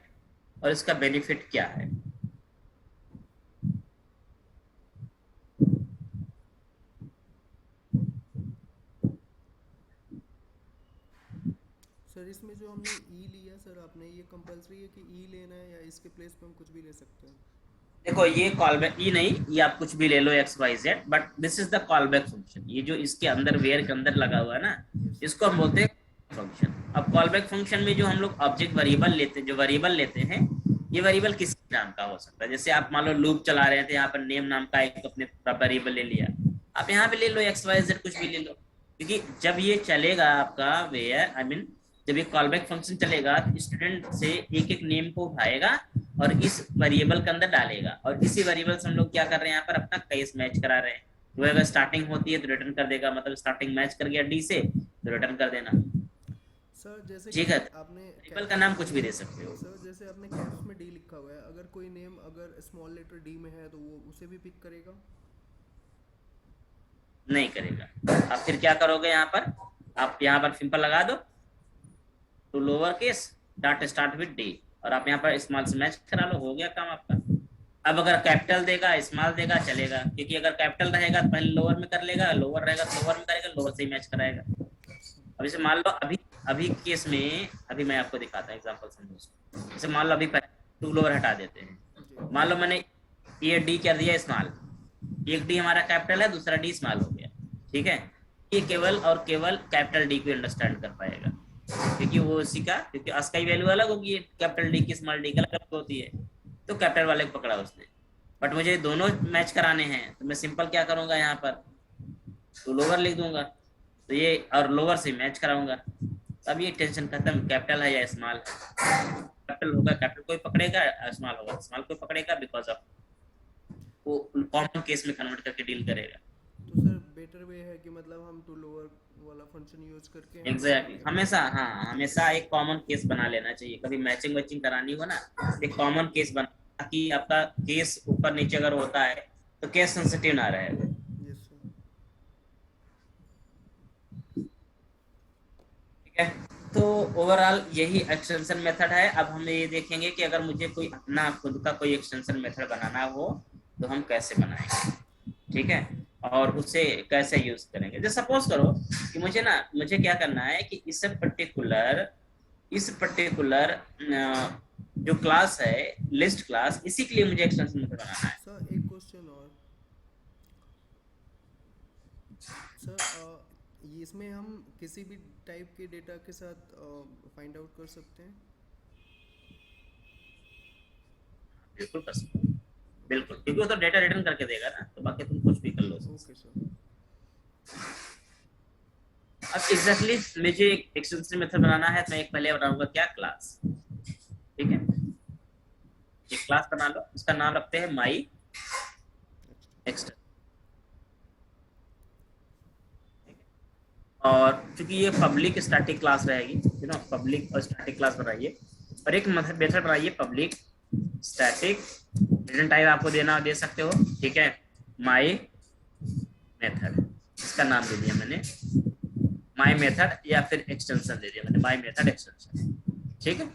और इसका बेनिफिट क्या है? सर इसमें जो हमने ई लिया सर, आपने ये कंपलसरी है कि ई लेना है या इसके प्लेस पे हम कुछ भी ले सकते हैं? देखो ये कॉलबैक ई नहीं, ये आप कुछ भी ले लो X Y Z, but this is the callback function. ये जो इसके अंदर वेयर के अंदर लगा हुआ है ना, इसको हम बोलते हैं फंक्शन। अब कॉलबैक फंक्शन में जो हम लोग ऑब्जेक्ट वेरिएबल लेते हैं, जो वेरिएबल लेते हैं, ये वेरिएबल किसी नाम का हो सकता है। जैसे आप मान लो लूप चला रहे थे, यहाँ पर नेम नाम का एक अपने वेरिएबल ले लिया, आप यहाँ पे ले लो एक्स वाई जेड कुछ भी ले लो, क्योंकि जब ये चलेगा आपका वेयर आई मीन जब ये कॉलबैक फंक्शन चलेगा तो स्टूडेंट से एक एक नेम को उठाएगा और इस वेरिएबल के अंदर डालेगा, और इसी वेरिएबल से हम लोग क्या कर रहे हैं, यहाँ पर अपना केस मैच करा रहे हैं। तो अगर स्टार्टिंग होती है तो रिटर्न कर देगा, मतलब स्टार्टिंग मैच कर गया डी से तो रिटर्न कर देना। सर जैसे ठीक है, आपने वेरिएबल का नाम कुछ भी दे सकते हो। सर जैसे आपने कैप्स में डी लिखा हुआ है, अगर कोई नेम अगर स्मॉल लेटर डी में है तो वो उसे भी पिक करेगा? नहीं करेगा। आप फिर क्या करोगे, यहाँ पर आप यहाँ पर सिंपल लगा दो to lower case dot start with D, और आप यहाँ पर स्मॉल से मैच करा लो, हो गया काम आपका। अब अगर कैपिटल देगा स्मॉल देगा चलेगा, क्योंकि अगर कैपिटल रहेगा तो पहले लोअर में कर लेगा, लोअर रहेगा तो लोअर में करेगा, लोअर से ही मैच कराएगा। अब इसे मान लो अभी केस में, अभी मैं आपको दिखाता हूँ एग्जांपल समझो। जैसे मान लो अभी टू लोअर हटा देते हैं, मान लो मैंने ये डी कर दिया स्मॉल, एक डी हमारा कैपिटल है दूसरा डी स्मॉल हो गया। ठीक है, ये केवल और केवल कैपिटल डी को अंडरस्टैंड कर पाएगा, क्योंकि वो उसी का, क्योंकि अस की वैल्यू अलग होगी, कैपिटल डी की स्मॉल डी की अलग होती है, तो कैपिटल वाले को पकड़ा उसने। बट मुझे दोनों मैच कराने हैं तो मैं सिंपल क्या करूंगा, यहाँ पर तो लोअर लिख दूंगा, तो ये और लोअर से मैच कराऊंगा। अब ये टेंशन खत्म, कैपिटल है या स्मॉल है, कैपिटल होगा कैपिटल कोई पकड़ेगा, स्मॉल होगा स्मॉल कोई पकड़ेगा, बिकॉज ऑफ वो कॉमन केस में कन्वर्ट करके डील करेगा। तो सर बेटर वे है कि मतलब हम टू लोअर वाला फंक्शन यूज करके एग्जैक्टली हमेशा, हाँ हमेशा एक कॉमन केस बना लेना चाहिए। कभी मैचिंग वैचिंग करानी हो ना, एक कॉमन केस बना, ताकि आपका केस ऊपर नीचे अगर होता है तो केस सेंसिटिव ना रहे। Yes sir. ठीक है, तो ओवरऑल यही एक्सटेंशन मेथड है। अब हम ये देखेंगे कि अगर मुझे कोई अपना खुद का कोई एक्सटेंशन मेथड बनाना हो तो हम कैसे बनाएंगे। ठीक है, और उसे कैसे यूज करेंगे। जैसे सपोज करो कि मुझे क्या करना है कि इस पर्टिकुलर जो क्लास है लिस्ट क्लास, इसी के लिए मुझे एक्सटेंशन मेथड बनाना है। सर एक क्वेश्चन और सर, इसमें हम किसी भी टाइप के डेटा के साथ फाइंड आउट कर सकते हैं? बिल्कुल कर सकते हैं, बिल्कुल, क्योंकि वो तो डेटा रिटर्न करके देगा ना, तो बाकी तुम कुछ भी कर लो। Okay sir. अब एग्जैक्टली मुझे एक एक्सटेंशन मेथड बनाना है तो मैं एक पहले बनाऊंगा क्या, क्लास। ठीक है, एक क्लास बना लो, उसका नाम रखते हैं माई एक्सटेंशन। और चूंकि ये पब्लिक स्टैटिक क्लास रहेगी, यू नो, पब्लिक और स्टैटिक क्लास बनाइए और एक मेथड बनाइए पब्लिक स्टैटिक, रिटर्न टाइप आपको देना दे सकते हो, ठीक है, माई मेथड, इसका नाम दे दिया मैंने माई मेथड, या फिर एक्सटेंशन दे दिया मैंने माई मेथड एक्सटेंशन, ठीक है।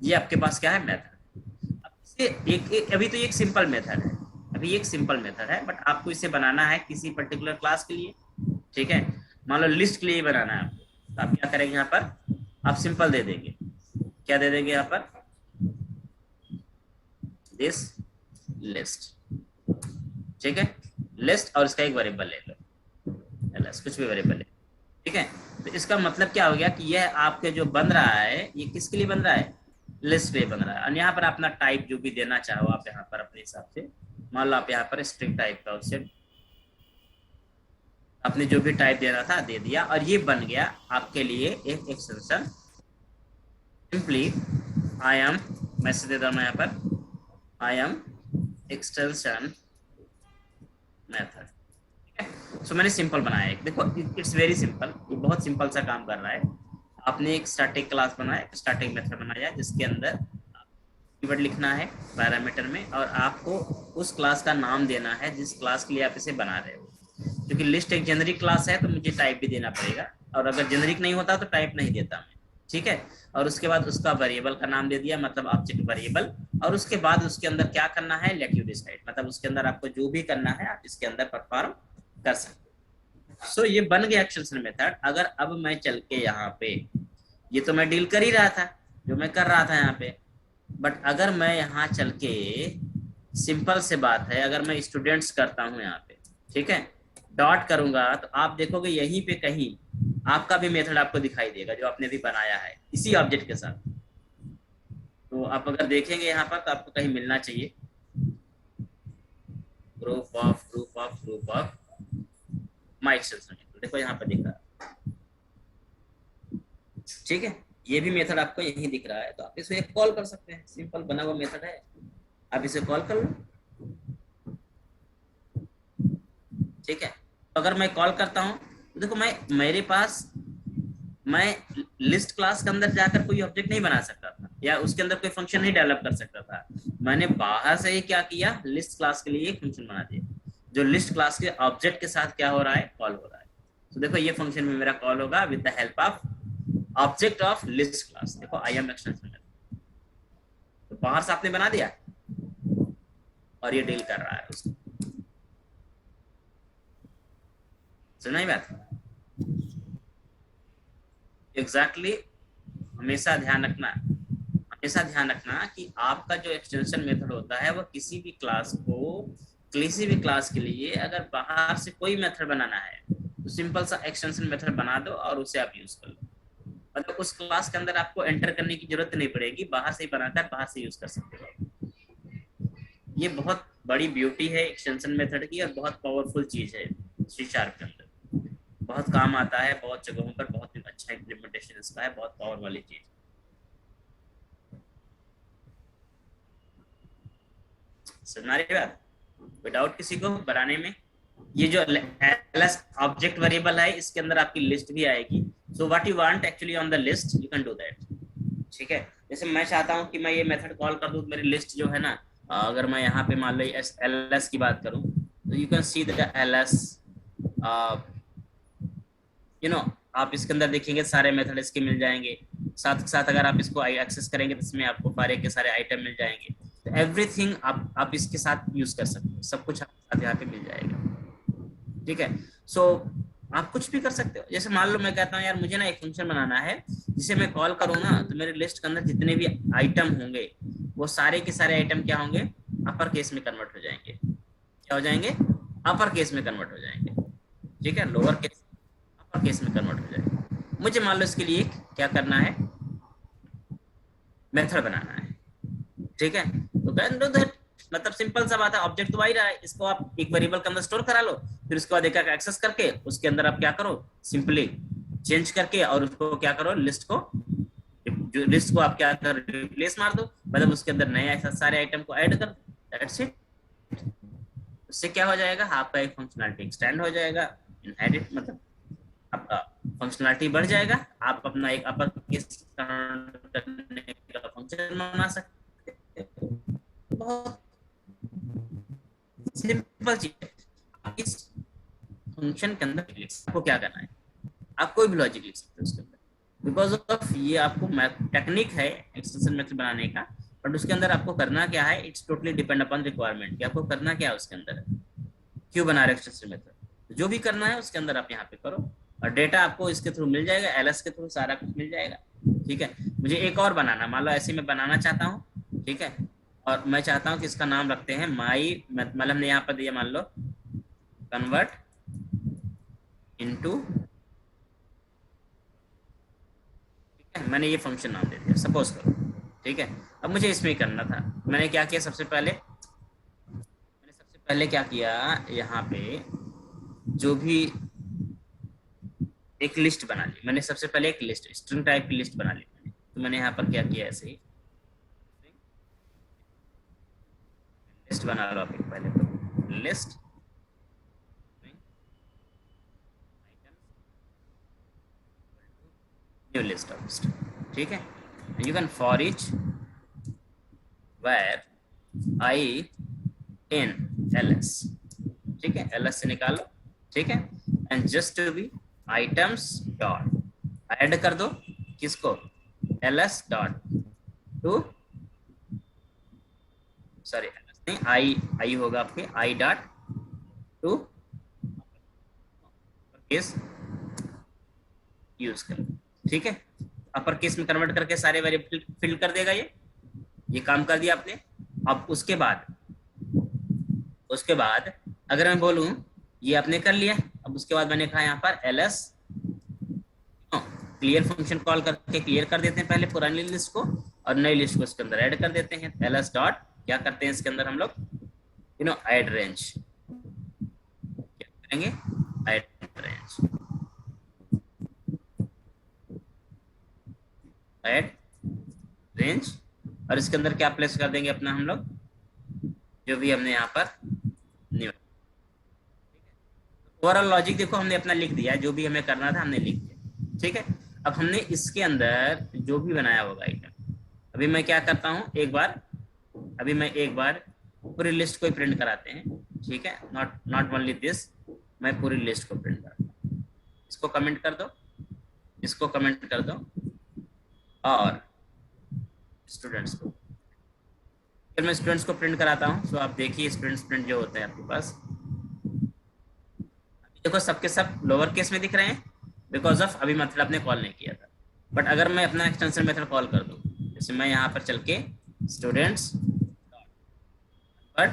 ये आपके पास क्या है, मेथड। अब इसे एक अभी तो ये एक सिंपल मेथड है, अभी एक सिंपल मेथड है, बट आपको इसे बनाना है किसी पर्टिकुलर क्लास के लिए, ठीक है। मान लो लिस्ट के लिए बनाना है आपको, तो आप क्या करेंगे, यहाँ पर आप सिंपल दे देंगे, क्या दे देंगे यहाँ पर, दिस लिस्ट, ठीक है, लिस्ट, और इसका एक वेरिएबल ले लो, कुछ भी वेरिएबल ले, ठीक है। तो इसका मतलब क्या हो गया कि यह आपके जो बन रहा है ये किसके लिए बन रहा है, लिस्ट पे बन रहा है। और यहाँ पर अपना टाइप जो भी देना चाहो आप यहाँ पर अपने हिसाब से, मान लो आप यहाँ पर स्ट्रिंग टाइप का उससे आपने जो भी टाइप देना था दे दिया, और ये बन गया आपके लिए एक extension, simply I am, message देता हूँ मैं यहाँ पर, आई एम एक्सटेंशन मेथड, ठीक है। सो मैंने सिंपल बनाया है, देखो इट्स वेरी सिंपल, ये बहुत सिंपल सा काम कर रहा है। आपने एक स्टैटिक क्लास बनाया, स्टैटिक मेथड बनाया जिसके अंदर कीवर्ड लिखना है पैरामीटर में, और आपको उस क्लास का नाम देना है जिस क्लास के लिए आप इसे बना रहे हो। क्योंकि लिस्ट एक जेनरिक क्लास है तो मुझे टाइप भी देना पड़ेगा, और अगर जेनरिक नहीं होता तो टाइप नहीं देता मैं, ठीक है। और उसके बाद उसका वेरिएबल का नाम दे दिया, मतलब ऑब्जेक्ट वेरिएबल, और उसके बाद उसके अंदर क्या करना है, लेट यू डिसाइड, मतलब उसके अंदर आपको जो भी करना है आप इसके अंदर परफॉर्म कर सकते हो। सो ये बन गया एक्सटेंशन मेथड। अगर अब मैं चल के यहाँ पे, ये तो मैं डील कर ही रहा था, जो मैं कर रहा था यहाँ पे, बट अगर मैं यहाँ चल के, सिंपल से बात है, अगर मैं स्टूडेंट्स करता हूँ यहाँ पे, ठीक है, डॉट करूंगा, तो आप देखोगे यहीं पे कहीं आपका भी मेथड आपको दिखाई देगा जो आपने भी बनाया है इसी ऑब्जेक्ट के साथ। तो आप अगर देखेंगे यहाँ पर तो आपको कहीं मिलना चाहिए ग्रुप ऑफ माई एक्सटेंशन, देखो यहाँ पर दिख रहा है, ठीक है। ये भी मेथड आपको यहीं दिख रहा है, तो आप इसे कॉल कर सकते हैं, सिंपल बना हुआ मेथड है, आप इसे कॉल कर लो, ठीक है। तो अगर मैं कॉल करता हूं तो देखो मेरे पास, मैं लिस्ट क्लास के अंदर जाकर कोई ऑब्जेक्ट नहीं बना सकता था, या उसके अंदर कोई फंक्शन नहीं डेवलप कर सकता था। मैंने बाहर से ही क्या किया, लिस्ट क्लास के लिए एक फंक्शन बना दिया जो लिस्ट क्लास के ऑब्जेक्ट के साथ क्या हो रहा है, कॉल हो रहा है। तो देखो ये फंक्शन में मेरा कॉल होगा with the help of object of list class, देखो आई एम एक्सटेंशन, तो बाहर से आपने बना दिया और ये डील कर रहा है उसको, सुना ही बात, एग्जैक्टली। हमेशा ध्यान रखना कि आपका जो एक्सटेंशन मेथड होता है वो किसी भी क्लास के लिए अगर बाहर से कोई मेथड बनाना है तो सिंपल सा एक्सटेंशन मेथड बना दो और उसे आप यूज कर लो, मतलब उस क्लास के अंदर आपको एंटर करने की जरूरत नहीं पड़ेगी, बाहर से ही बनाकर बाहर से यूज कर सकते हो। ये बहुत बड़ी ब्यूटी है एक्सटेंशन मेथड की, और बहुत पावरफुल चीज है सी शार्प के अंदर, बहुत काम आता है, बहुत जगहों पर बहुत अच्छा इम्प्लीमेंटेशन इसका है, बहुत पावर वाली चीज। समझ रही बात, विदाउट किसी को बनाने में। ये जो ls ऑब्जेक्ट वेरिएबल है इसके अंदर आपकी लिस्ट भी आएगी, so what you want actually on the list you can do that, ठीक है। जैसे मैं चाहता हूं कि मैं ये मेथड कॉल कर दूं, मेरी लिस्ट जो है ना, अगर मैं यहाँ पे मान लो ls की बात करूं तो you can see the ls, you know, आप इसके अंदर देखेंगे सारे मेथड इसके मिल जाएंगे, साथ साथ अगर आप इसको एक्सेस करेंगे तो इसमें आपको सारे के सारे आइटम मिल जाएंगे, तो एवरीथिंग आप इसके साथ यूज कर सकते हो, सब कुछ आपके साथ यहाँ पे मिल जाएगा, ठीक है। सो आप कुछ भी कर सकते हो, जैसे मान लो मैं कहता हूँ यार मुझे ना एक फंक्शन बनाना है जिसे मैं कॉल करूँ ना तो मेरे लिस्ट के अंदर जितने भी आइटम होंगे वो सारे के सारे आइटम क्या होंगे, अपर केस में कन्वर्ट हो जाएंगे, क्या हो जाएंगे, अपर केस में कन्वर्ट हो जाएंगे, ठीक है, लोअर केस अपर केस में कन्वर्ट हो जाएगा। मुझे मान लो इसके लिए क्या करना है, मेथड बनाना है, ठीक है, तो कैन डू दैट, मतलब सिंपल सा बात है, ऑब्जेक्ट तो आ ही रहा है, इसको आप एक वेरिएबल के अंदर स्टोर करा लो, फिर उसके बाद एक एक्सेस करके उसके अंदर आप क्या करो, सिंपली चेंज करके और उसको क्या करो, लिस्ट को आप क्या करो, रिप्लेस मार दो, मतलब उसके अंदर नए सारे आइटम को ऐड कर दो, दैट्स इट। उससे क्या हो जाएगा, आपका एक फंक्शनलिटी एक्सटेंड हो जाएगा, इनहेरिट मतलब आपका फंक्शनलिटी बढ़ जाएगा, आप अपना एक अपर केस करने का फंक्शन बना सकते हो। बहुत सिंपल चीज है। इस फंक्शन के अंदर आपको क्या करना है, आप कोई भी लॉजिक लिख सकते हो उसके अंदर, बिकॉज ऑफ ये आपको टेक्निक है एक्सटेंशन मेथड बनाने का, बट उसके अंदर आपको करना क्या है, it's totally depend upon requirement कि आपको करना क्या है उसके अंदर, क्यों बना रहे एक्सटेंशन मेथड, जो भी करना है उसके अंदर आप यहाँ पे करो, और डेटा आपको इसके थ्रू मिल जाएगा, एलएस के थ्रू सारा कुछ मिल जाएगा। ठीक है, मुझे एक और बनाना, मान लो ऐसे मैं बनाना चाहता हूँ, ठीक है, और मैं चाहता हूँ कि इसका नाम रखते हैं माई, मतलब हमने यहाँ पर दिया मान लो कन्वर्ट इनटू, ठीक है, मैंने ये फंक्शन नाम दे दिया सपोज करो। ठीक है, अब मुझे इसमें ही करना था, मैंने क्या किया, सबसे पहले क्या किया, यहाँ पे जो भी एक लिस्ट बना ली मैंने, सबसे पहले एक लिस्ट स्ट्रिंग टाइप की लिस्ट बना ली मैंने, तो मैंने यहाँ पर क्या किया, ऐसे ही लिस्ट बना लो आप, पहले तो list new list of list, ठीक है, you can for each var I in ls, ठीक है, ls से निकालो, ठीक है, and just to be items dot add कर दो, किसको, ls डॉट टू, सॉरी नहीं, आई होगा आपके, I dot to case use करो, ठीक है, अपर केस में कन्वर्ट करके सारे वेरिएबल फिल कर देगा, ये काम कर दिया आपने। अब उसके बाद अगर मैं बोलूं ये आपने कर लिया, अब उसके बाद मैंने कहा यहाँ पर ls क्लियर फंक्शन कॉल करके क्लियर कर देते हैं पहले पुरानी लिस्ट को, और नई लिस्ट को इसके अंदर ऐड कर देते हैं, ls डॉट क्या करते हैं इसके अंदर हम लोग ऐड रेंज, क्या करेंगे, ऐड रेंज, और इसके अंदर क्या प्लेस कर देंगे अपना हम लोग, जो भी हमने यहाँ पर न्यू, ओवरऑल लॉजिक देखो हमने अपना लिख दिया, जो भी हमें करना था हमने लिख दिया, ठीक है। अब हमने इसके अंदर जो भी बनाया होगा आइटम, अभी मैं क्या करता हूँ, एक बार पूरी लिस्ट को प्रिंट कराते हैं, ठीक है, नॉट ओनली दिस, मैं पूरी लिस्ट को प्रिंट करता हूँ, इसको कमेंट कर दो, इसको कमेंट कर दो, और स्टूडेंट्स को, फिर मैं स्टूडेंट्स को प्रिंट कराता हूँ, तो आप देखिए स्टूडेंट्स प्रिंट जो होते हैं आपके पास, देखो सबके सब लोअर केस में दिख रहे हैं, बिकॉज ऑफ अभी मेथड आपने कॉल नहीं किया था, बट अगर मैं अपना एक्सटेंशन मेथड कॉल कर दूं, जैसे मैं यहाँ पर चल के स्टूडेंट्स बट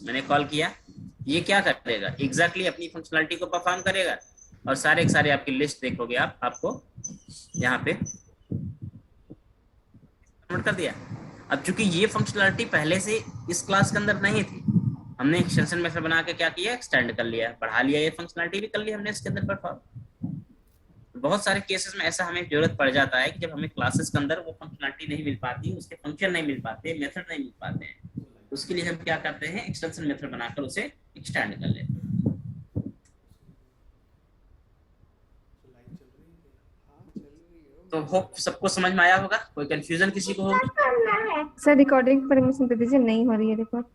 मैंने कॉल किया, ये क्या करेगा, एग्जैक्टली अपनी फंक्शनलिटी को परफॉर्म करेगा, और सारे के सारे आपकी लिस्ट देखोगे आपको यहाँ पे कन्वर्ट कर दिया। अब चूंकि ये फंक्शनलिटी पहले से इस क्लास के अंदर नहीं थी, हमने एक्सटेंशन मेथड बना के क्या किया, एक्सटेंड कर लिया, बढ़ा लिया, ये फंक्शनलिटी भी कर लिया हमने इसके अंदर परफॉर्म। बहुत सारे केसेस में ऐसा हमें जरूरत पड़ जाता है कि जब हमें क्लासेस के अंदर वो फंक्शनलिटी नहीं मिल पाती, उसके फंक्शन नहीं मिल पाते, मेथड नहीं मिल पाते हैं, उसके लिए हम क्या करते हैं, एक्सटेंशन मेथड बनाकर उसे एक्सटेंड कर लेते हैं। तो होप सबको समझ में आया होगा, कोई कंफ्यूजन किसी को होगी? सर रिकॉर्डिंग परमिशन दे दीजिए, नहीं हो रही है रिकॉर्ड।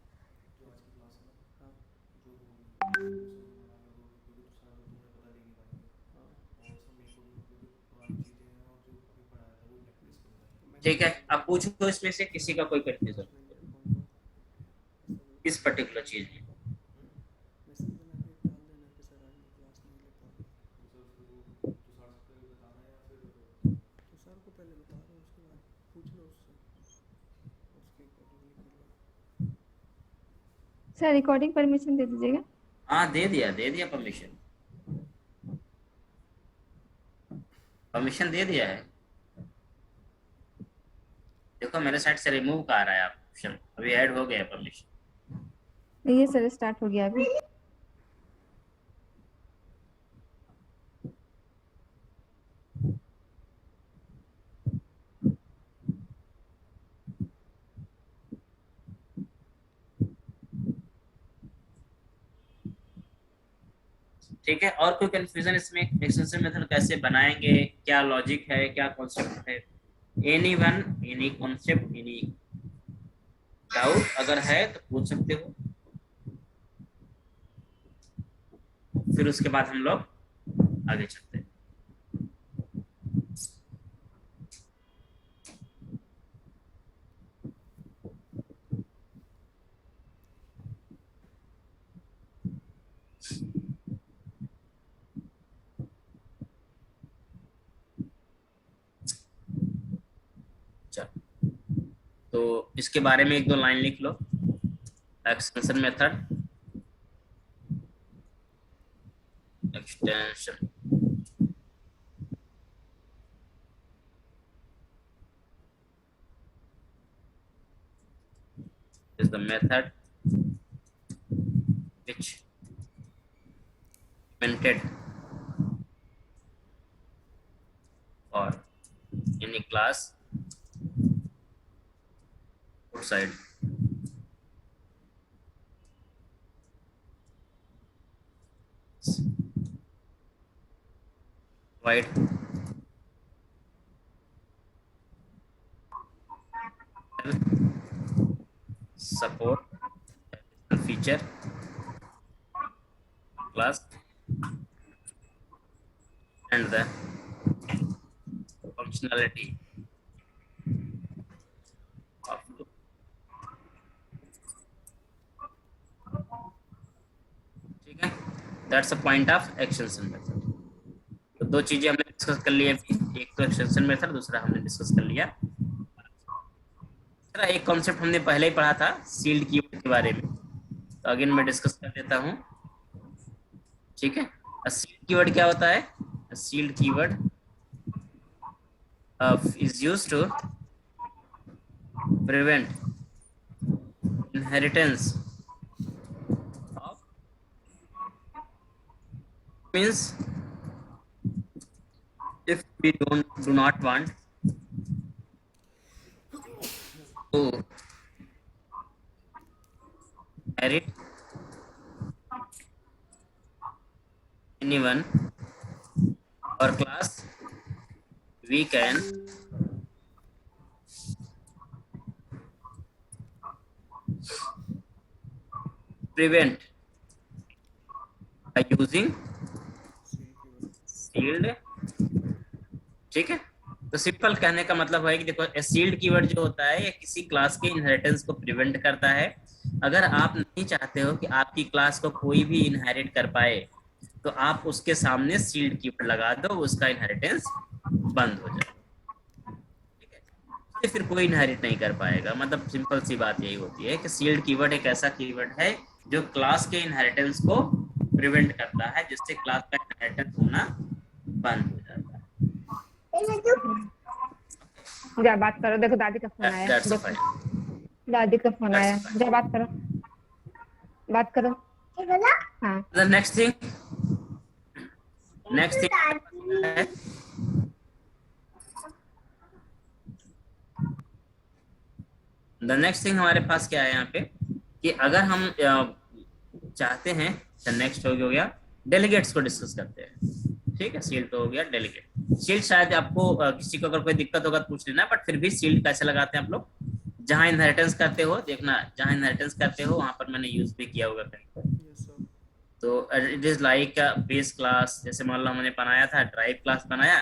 ठीक है, आप पूछो इसमें से किसी का कोई कंफ्यूजन इस पर्टिकुलर चीज में। सर रिकॉर्डिंग परमिशन दे दीजिएगा। हाँ दे दिया परमिशन दे दिया है। देखो मेरे साइड से रिमूव का आ रहा है ऑप्शन, अभी ऐड हो गया परमिशन। ये सर स्टार्ट हो गया अभी। ठीक है, और कोई कंफ्यूजन इसमें? एक्सटेंशन मेथड कैसे बनाएंगे, क्या लॉजिक है, क्या कॉन्सेप्ट है? Anyone, any concept, any doubt अगर है तो पूछ सकते हो, फिर उसके बाद हम लोग आगे चलते हैं। तो इसके बारे में एक दो लाइन लिख लो। Extension method, extension is the method which invented for any class outside provide support feature class and the functionality of ठीक है, that's a point of extension method. तो दो चीजें हमने डिस्कस कर ली है, एक तो एक्सटेंशन मेथड, दूसरा हमने डिस्कस कर लिया। एक कॉन्सेप्ट हमने पहले ही पढ़ा था सील्ड कीवर्ड के बारे में, तो अगेन मैं डिस्कस कर देता हूं। ठीक है, सील्ड कीवर्ड क्या होता है? Sealed keyword is used to prevent inheritance of, means if we do not want to inherit anyone or class, we can prevent by using sealed। ठीक है, तो सिंपल कहने का मतलब है कि देखो सील्ड कीवर्ड जो होता है ये किसी क्लास के इनहेरिटेंस को प्रिवेंट करता है। अगर आप नहीं चाहते हो कि आपकी क्लास को कोई भी इनहेरिट कर पाए तो आप उसके सामने सील्ड कीवर्ड लगा दो, उसका इनहेरिटेंस बंद हो जाए। ठीक है, तो फिर कोई इनहेरिट नहीं कर पाएगा। मतलब सिंपल सी बात यही होती है कि सील्ड कीवर्ड एक ऐसा कीवर्ड है जो क्लास के इनहेरिटेंस को प्रिवेंट करता है, जिससे क्लास का इनहेरिटेंस होना बंद हो जाता है। जा बात करो, देखो दादी का फोन आया, देखो दादी का फोन आया, जा बात करो, बात करो। हाँ, The next thing है the next thing हमारे पास क्या है यहाँ पे कि अगर हम चाहते हैं, नेक्स्ट हो गया डेलीगेट्स को डिस्कस करते हैं। ठीक है, सील्ड तो हो गया, डेलीगेट। सील्ड शायद आपको किसी को अगर कोई दिक्कत होगा तो पूछ लेना, बट फिर भी सील्ड कैसे लगाते हैं आप लोग? जहां इनहेरिटेंस करते हो, देखना जहां इनहेरिटेंस करते हो वहां पर मैंने यूज भी किया होगा कहीं पर। तो it is like base class. जैसे मान लो हमने बनाया था ड्राइव क्लास बनाया,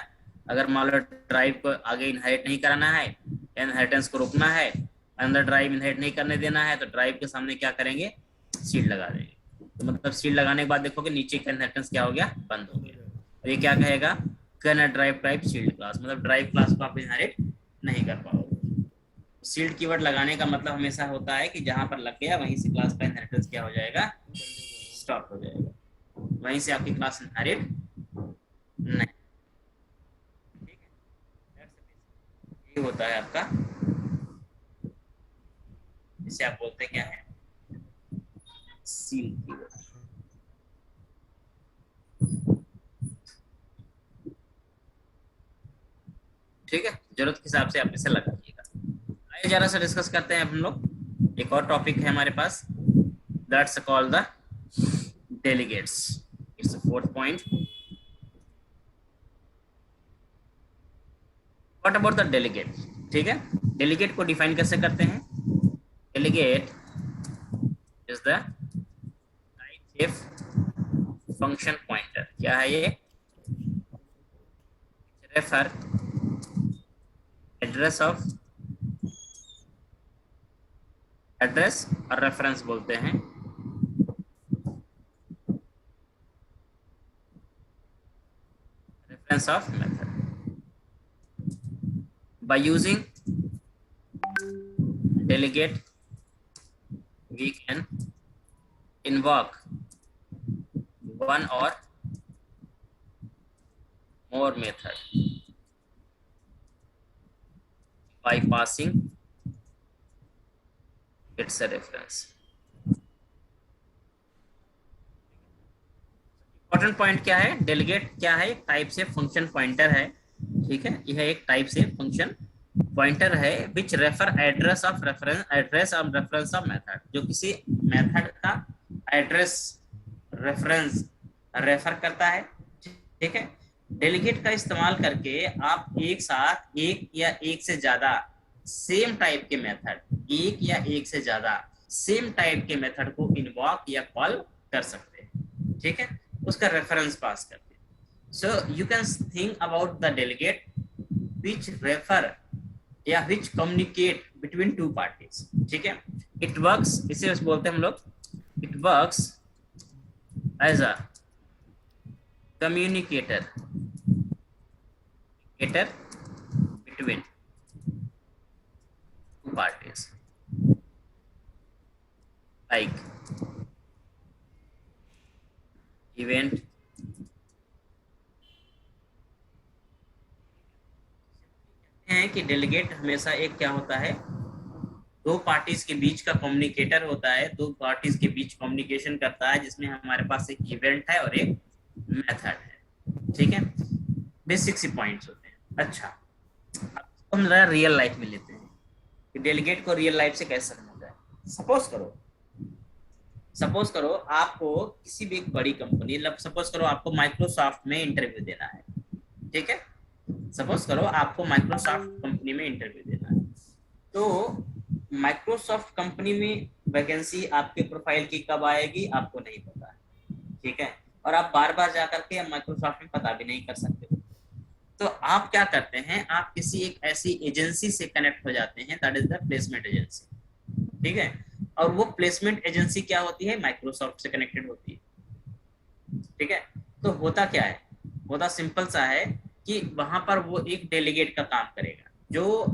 अगर मान लो ड्राइव को आगे इनहेरिट नहीं कराना है, इनहेरिटेंस को रोकना है, अंदर ड्राइव इनहेरिट नहीं करने देना है, तो ड्राइव के सामने क्या करेंगे? सील्ड लगा देंगे। तो मतलब सील्ड लगाने के बाद देखोगे नीचे का इनहेरिटेंस क्या हो गया? बंद हो गया। और ये क्या कहेगा? Can a drive type sealed class, मतलब ड्राइव क्लास को आप इनहेरिट नहीं कर पाओगे। सील्ड कीवर्ड लगाने का मतलब हमेशा होता है कि जहां पर लग गया वहीं से क्लास का इनहेरिटेंस क्या हो जाएगा? स्टॉप हो जाएगा, वहीं से आपकी क्लास इनहेरिट नहीं। ठीक है, ये होता है आपका, इसे आप बोलते क्या है? Sealed keyword. ठीक है, जरूरत के हिसाब से आप इसे लगाइएगा। आइए जरा सा डिस्कस करते हैं हम लोग। एक और टॉपिक है हमारे पास, that's called the delegates. It's fourth point. What about the delegate? ठीक है, डेलीगेट को डिफाइन कैसे करते हैं? Delegate is the type function pointer. क्या है ये? रेफर एड्रेस ऑफ, एड्रेस और रेफरेंस बोलते हैं. Reference of method. By using delegate, we can invoke one or more method by passing its a reference. Important point क्या है? Delegate क्या है? एक टाइप से फंक्शन पॉइंटर है. ठीक है, यह एक टाइप से फंक्शन पॉइंटर है which refer address of reference, address of reference of method, जो किसी मेथड का एड्रेस रेफरेंस रेफर करता है. ठीक है, डेलीगेट का इस्तेमाल करके आप एक साथ एक या एक से ज्यादा सेम टाइप के मेथड, एक या एक से ज्यादा सेम टाइप के मेथड को इन्वॉक या कॉल कर सकते हैं. ठीक है, उसका रेफरेंस पास करते हैं. So you can think about the delegate which refer या which communicate between two parties. ठीक है, it works, इसे बोलते हैं हम लोग, it works as a communicator between two parties, like event है कि डेलीगेट हमेशा एक क्या होता है, दो पार्टीज के बीच का कम्युनिकेटर होता है, दो पार्टीज के बीच कम्युनिकेशन करता है, जिसमें हमारे पास एक इवेंट है और एक मेथड है. ठीक है, बेसिक सी पॉइंट्स होते हैं. अच्छा, अब हम जरा रियल लाइफ में लेते हैं कि डेलीगेट को रियल लाइफ से कैसे समझा जाए. सपोज करो आपको किसी भी एक बड़ी कंपनी, सपोज करो आपको माइक्रोसॉफ्ट में इंटरव्यू देना है. ठीक है, सपोज करो आपको माइक्रोसॉफ्ट कंपनी में इंटरव्यू देना है. तो माइक्रोसॉफ्ट कंपनी में वैकेंसी आपके प्रोफाइल की कब आएगी आपको नहीं पता है. ठीक है, और आप बार बार जाकर के माइक्रोसॉफ्ट में पता भी नहीं कर सकते. तो आप क्या करते हैं, आप किसी एक ऐसी एजेंसी से कनेक्ट हो जाते हैं, that is the placement agency. ठीक है, और वो प्लेसमेंट एजेंसी क्या होती है? माइक्रोसॉफ्ट से कनेक्टेड होती है. ठीक है, तो होता क्या है? होता सिंपल सा है कि वहां पर वो एक डेलीगेट का काम करेगा, जो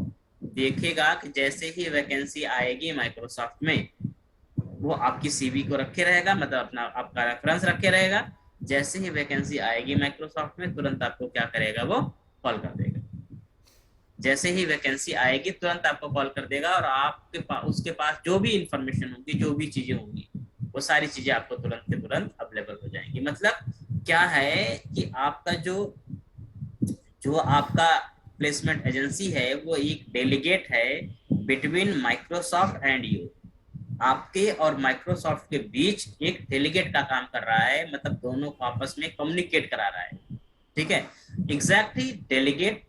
देखेगा कि जैसे ही वैकेंसी आएगी माइक्रोसॉफ्ट में, वो आपकी सीवी को रखे रहेगा, मतलब अपना आपका रेफरेंस रखे रहेगा. जैसे ही वैकेंसी आएगी माइक्रोसॉफ्ट में, तुरंत आपको क्या करेगा? वो कॉल कर देगा. जैसे ही वैकेंसी आएगी तुरंत आपको कॉल कर देगा, और आपके पास, उसके पास जो भी इंफॉर्मेशन होगी, जो भी चीजें होंगी, वो सारी चीजें आपको तुरंत के तुरंत अवेलेबल हो जाएंगी. मतलब क्या है कि आपका जो आपका प्लेसमेंट एजेंसी है वो एक डेलीगेट है बिटवीन माइक्रोसॉफ्ट एंड यू. आपके और माइक्रोसॉफ्ट के बीच एक डेलीगेट का काम कर रहा है, मतलब दोनों को आपस में कम्युनिकेट करा रहा है. ठीक है, एग्जैक्टली डेलीगेट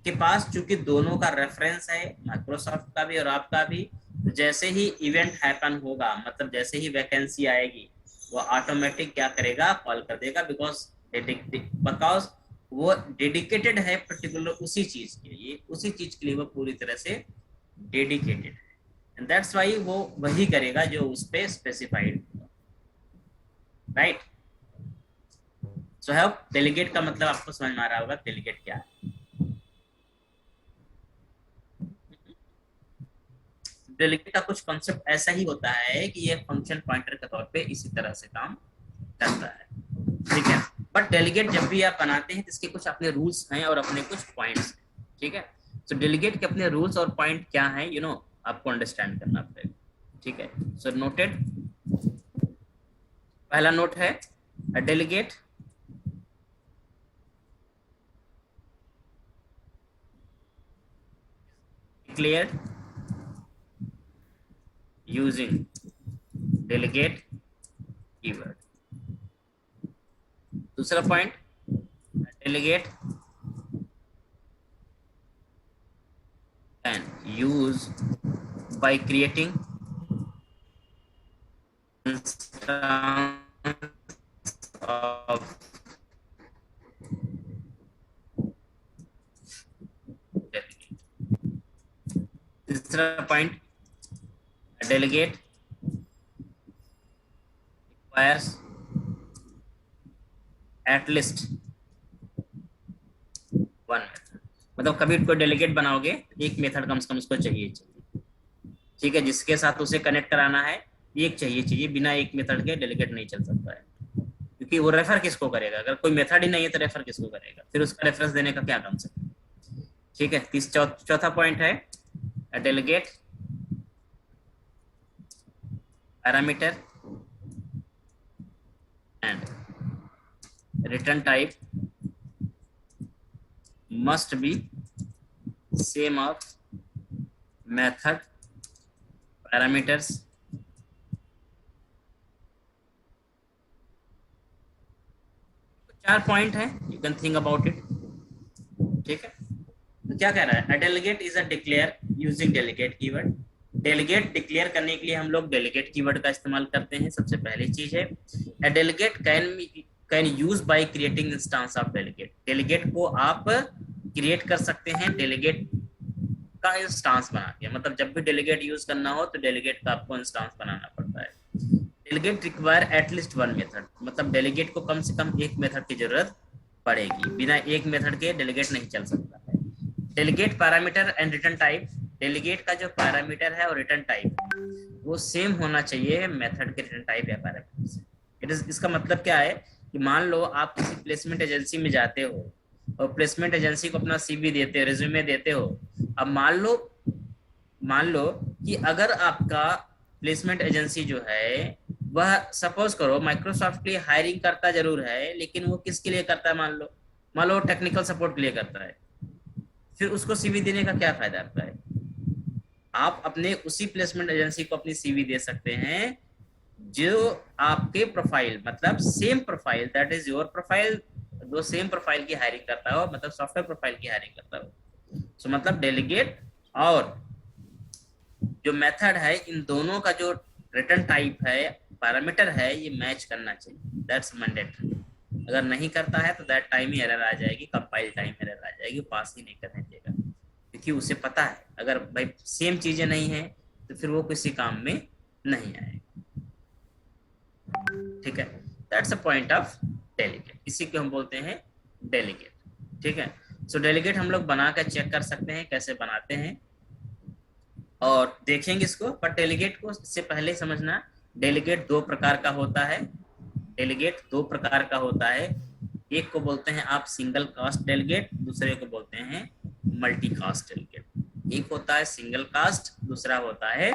के पास चूंकि दोनों का रेफरेंस है, माइक्रोसॉफ्ट का भी और आपका भी, तो जैसे ही इवेंट हैपन होगा, मतलब जैसे ही वैकेंसी आएगी, वो ऑटोमेटिक क्या करेगा? कॉल कर देगा. बिकॉज वो डेडिकेटेड है पर्टिकुलर उसी चीज के लिए, उसी चीज के लिए वो पूरी तरह से डेडिकेटेड है. एंड दैट्स व्हाई वो वही करेगा जो उस पे स्पेसिफाइड होगा. राइट, सो हैव डेलीगेट का मतलब आपको समझ में आ रहा होगा. डेलीगेट क्या है? डेलीगेट का कुछ कॉन्सेप्ट ऐसा ही होता है कि ये फंक्शन पॉइंटर के तौर पे इसी तरह से काम करता है. ठीक है, बट डेलीगेट जब भी आप बनाते हैं तो इसके कुछ अपने रूल्स हैं और अपने कुछ पॉइंट्स हैं. ठीक है, सो डेलीगेट के अपने रूल्स और पॉइंट क्या हैं, यू नो, आपको अंडरस्टैंड करना पड़ेगा. ठीक है, सो नोटेड. पहला नोट है delegate declared using delegate keyword. दूसरा point, delegate can use by creating instance of delegate. तीसरा point, a delegate requires at least one method. मतलब कभी कोई डेलीगेट बनाओगे एक मेथड कम से कम उसको चाहिए, ठीक है, जिसके साथ उसे कनेक्ट कराना है एक चाहिए, बिना एक मेथड के डेलीगेट नहीं चल सकता है, क्योंकि वो रेफर किसको करेगा, अगर कोई मेथड ही नहीं है तो रेफर किसको करेगा, फिर उसका रेफरेंस देने का क्या कंसेप्ट, ठीक है। चौथा पॉइंट है, delegate parameter and return type must be same of method parameters चार पॉइंट है, you can think about it, ठीक है। तो क्या कह रहा है, a delegate is a declare using delegate keyword। Delegate declare करने के लिए हम लोग डेलीगेट कीवर्ड का इस्तेमाल करते हैं, सबसे पहली चीज है। a delegate can use by creating instance of delegate. Delegate को आप क्रिएट कर सकते हैं डेलीगेट का इंस्टेंस बना के, मतलब जब भी डेलीगेट यूज करना हो तो डेलीगेट का आपको इंस्टेंस बनाना पड़ता है। Delegate require at least one method, मतलब डेलीगेट को कम से कम एक मेथड की जरूरत पड़ेगी, बिना एक मेथड के डेलीगेट नहीं चल सकता है। Delegate parameter and return type, delegate का जो पैरामीटर है और रिटर्न टाइप वो सेम होना चाहिए मेथड के रिटर्न टाइप या पैरामीटर से। इसका मतलब क्या है कि मान लो आप किसी प्लेसमेंट एजेंसी में जाते हो और प्लेसमेंट एजेंसी को अपना सीवी देते हो, रिज्यूमे देते हो। अब मान लो कि अगर आपका प्लेसमेंट एजेंसी जो है वह सपोज करो माइक्रोसॉफ्ट के लिए हायरिंग करता जरूर है, लेकिन वो किसके लिए करता है, मान लो टेक्निकल सपोर्ट के लिए करता है, फिर उसको सीवी देने का क्या फायदा रहता है। आप अपने उसी प्लेसमेंट एजेंसी को अपनी सीवी दे सकते हैं जो आपके प्रोफाइल, मतलब same profile, that is your profile, जो सेम प्रोफाइल की हायरिंग करता हो, मतलब सॉफ्टवेयर प्रोफाइल की हायरिंग करता हो। सो मतलब डेलीगेट और जो मेथड है, इन दोनों का जो रिटर्न टाइप है, पैरामीटर है, ये मैच करना चाहिए, दैट्स मैंडेटरी। अगर नहीं करता है तो दैट टाइम ही एरर आ जाएगी, कंपाइल टाइम एरर आ जाएगी, पास ही नहीं करने देगा, क्योंकि उसे पता है अगर भाई सेम चीजें नहीं है तो फिर वो किसी काम में नहीं आएगा, ठीक है। That's a point of delegate, इसी को हम बोलते हैं डेलीगेट, ठीक है। सो डेलीगेट हम लोग बनाकर चेक कर सकते हैं कैसे बनाते हैं और देखेंगे इसको, पर डेलीगेट को इससे पहले समझना, डेलीगेट दो प्रकार का होता है। डेलीगेट दो प्रकार का होता है, एक को बोलते हैं आप सिंगल कास्ट डेलीगेट, दूसरे को बोलते हैं मल्टी कास्ट डेलीगेट। एक होता है सिंगल कास्ट, दूसरा होता है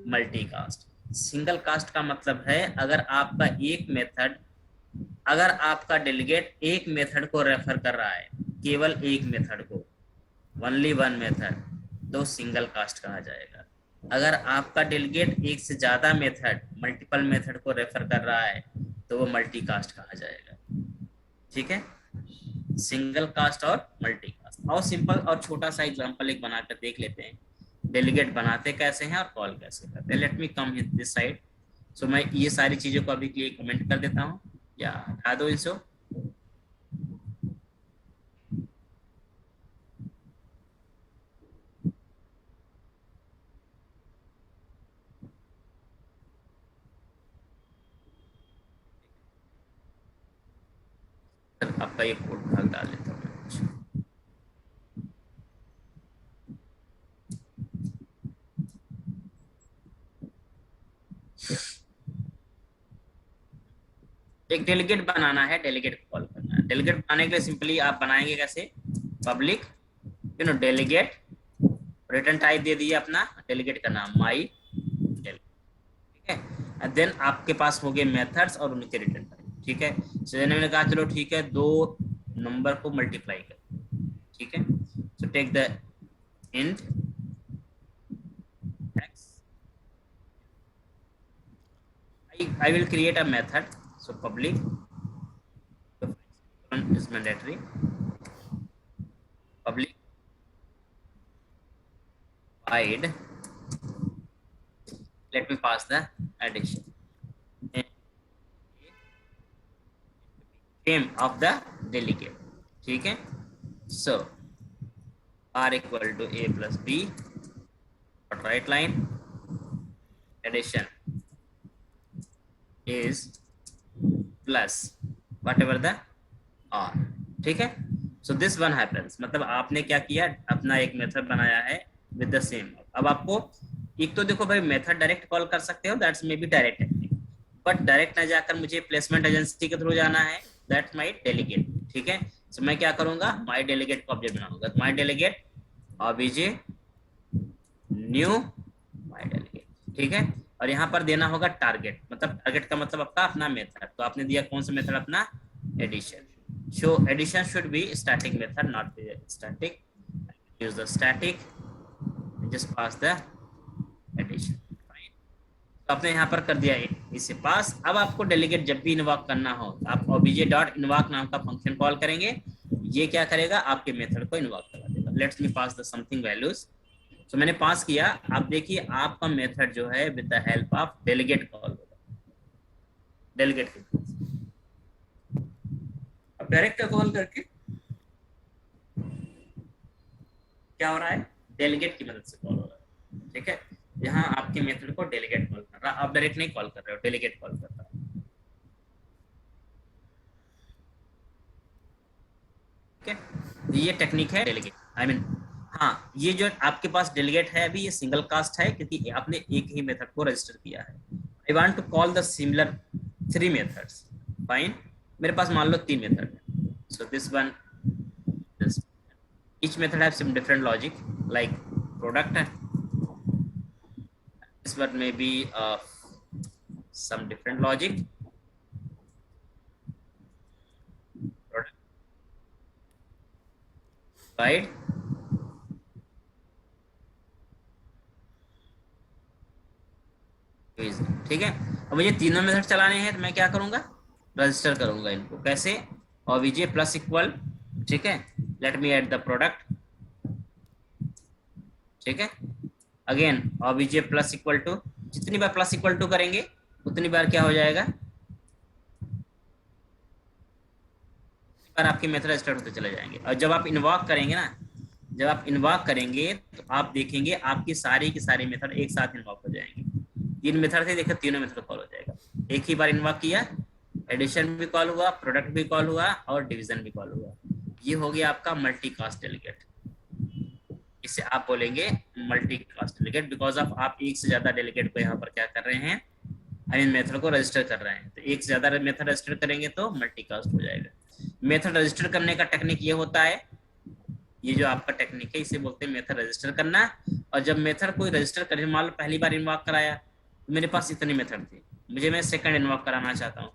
मल्टी कास्ट। सिंगल कास्ट का मतलब है अगर आपका एक मेथड, अगर आपका डेलीगेट एक मेथड को रेफर कर रहा है, केवल एक मेथड को, ओनली वन मेथड, तो सिंगल कास्ट कहा जाएगा। अगर आपका डेलीगेट एक से ज्यादा मेथड, मल्टीपल मेथड को रेफर कर रहा है तो वो मल्टी कास्ट कहा जाएगा, ठीक है। सिंगल कास्ट और मल्टी कास्ट। और सिंपल और छोटा सा एग्जांपल एक बनाकर देख लेते हैं, डेलीगेट बनाते कैसे हैं और कॉल कैसे करते हैं। Let me come hit this side. So मैं ये सारी चीजों को अभी के लिए कमेंट कर देता हूँ या हटा दो इसको। आपका ये कोड भाग डाल लेता हूँ। एक डेलीगेट बनाना है, डेलीगेट को कॉल करना है। डेलीगेट बनाने के लिए सिंपली आप बनाएंगे कैसे, पब्लिक डेलीगेट, रिटर्न टाइप दे दिए अपना, डेलीगेट का नाम माई डेलीगेट, ठीक है। एंड देन आपके पास हो गए मेथड्स और उनके रिटर्न टाइप, ठीक है। सो मैंने कहा चलो ठीक है, दो नंबर को मल्टीप्लाई कर, ठीक है। So take the int x, I will create a method, so public is mandatory. Public void, let me pass the addition name of the delegate. ठीक है, so r equal to a plus b, right line, addition is plus whatever the r. ठीक है, so this one happens, मतलब आपने क्या किया, अपना एक मेथड बनाया है with the same. अब आपको एक तो देखो भाई मेथड डायरेक्ट कॉल कर सकते हो, that's may be direct technique, but direct ना जाकर मुझे प्लेसमेंट एजेंसी के थ्रू जाना है, दैट्स माय डेलीगेट. ठीक है, so मैं क्या करूंगा, माय डेलीगेट को ऑब्जेक्ट बनाऊंगा, my delegate obj new my delegate. ठीक है, और यहाँ पर देना होगा टारगेट, मतलब टारगेट का मतलब आपका अपना मेथड, तो आपने दिया कौन सा मेथड, अपना addition. So addition should be static method, not the static. Use the static and just pass the addition. Fine. तो आपने यहाँ पर कर दिया इसे पास. अब आपको डेलीगेट जब भी इन्वॉक करना हो, आप obj.invoke नाम का फंक्शन कॉल करेंगे, ये क्या करेगा, आपके मेथड को इन्वॉक करा देगा. Let's me pass the something values. तो मैंने पास किया, आप देखिए आपका मेथड जो है with the help of delegate call होगा. डेलीगेट डायरेक्ट कॉल करके क्या हो रहा है, डेलीगेट की मदद से कॉल हो रहा है. ठीक है, यहाँ आपके मेथड को डेलीगेट कॉल कर रहा है, आप डायरेक्ट नहीं कॉल कर रहे हो, डेलीगेट कॉल कर रहा है. ठीक है, ये टेक्निक है डेलीगेट. आई मीन हाँ, ये जो आपके पास डेलीगेट है अभी, ये सिंगल कास्ट है क्योंकि आपने एक ही मेथड को रजिस्टर किया है. I want to call the similar 3 methods. Fine, मेरे पास मान लो 3 मेथड है. So this one, this each method has some different logic, like product. This one may be some different logic. Product, right? ठीक है, अब मुझे तीनों मेथड चलाने हैं, तो मैं क्या करूंगा, रजिस्टर करूंगा इनको. कैसे, obj प्लस इक्वल. ठीक है, let me add the product. ठीक है, again obj plus equal to, जितनी बार प्लस इक्वल टू करेंगे उतनी बार क्या हो जाएगा, बार आपके मेथड रजिस्टर होते चले जाएंगे. और जब आप इन्वॉक करेंगे ना, जब आप इन्वॉक करेंगे तो आप देखेंगे आपकी सारी की सारी मेथड एक साथ इन्वॉक हो जाएंगे. 3 मेथड थे, देखो तीनों मेथड कॉल हो जाएगा. एक ही बार इन्वॉक किया, एडिशन भी कॉल हुआ, प्रोडक्ट भी कॉल हुआ और डिवीजन भी कॉल हुआ. ये हो गया आपका मल्टी कास्ट डेलीगेट. इसे आप बोलेंगे multicast delegate because of आप एक से ज्यादा डेलीगेट को यहाँ पर क्या कर रहे हैं, आई मीन मेथड को रजिस्टर कर रहे हैं. तो एक से ज्यादा मेथड रजिस्टर करेंगे तो मल्टी कास्ट हो जाएगा. मेथड रजिस्टर करने का टेक्निक ये होता है, ये जो आपका टेक्निक है इसे बोलते हैं मेथड रजिस्टर करना. और जब मेथड कोई रजिस्टर करे, मान लो पहली बार इन्वॉक कराया तो मेरे पास इतनी मेथड थी, मैं सेकंड इन्वॉक कराना चाहता हूँ,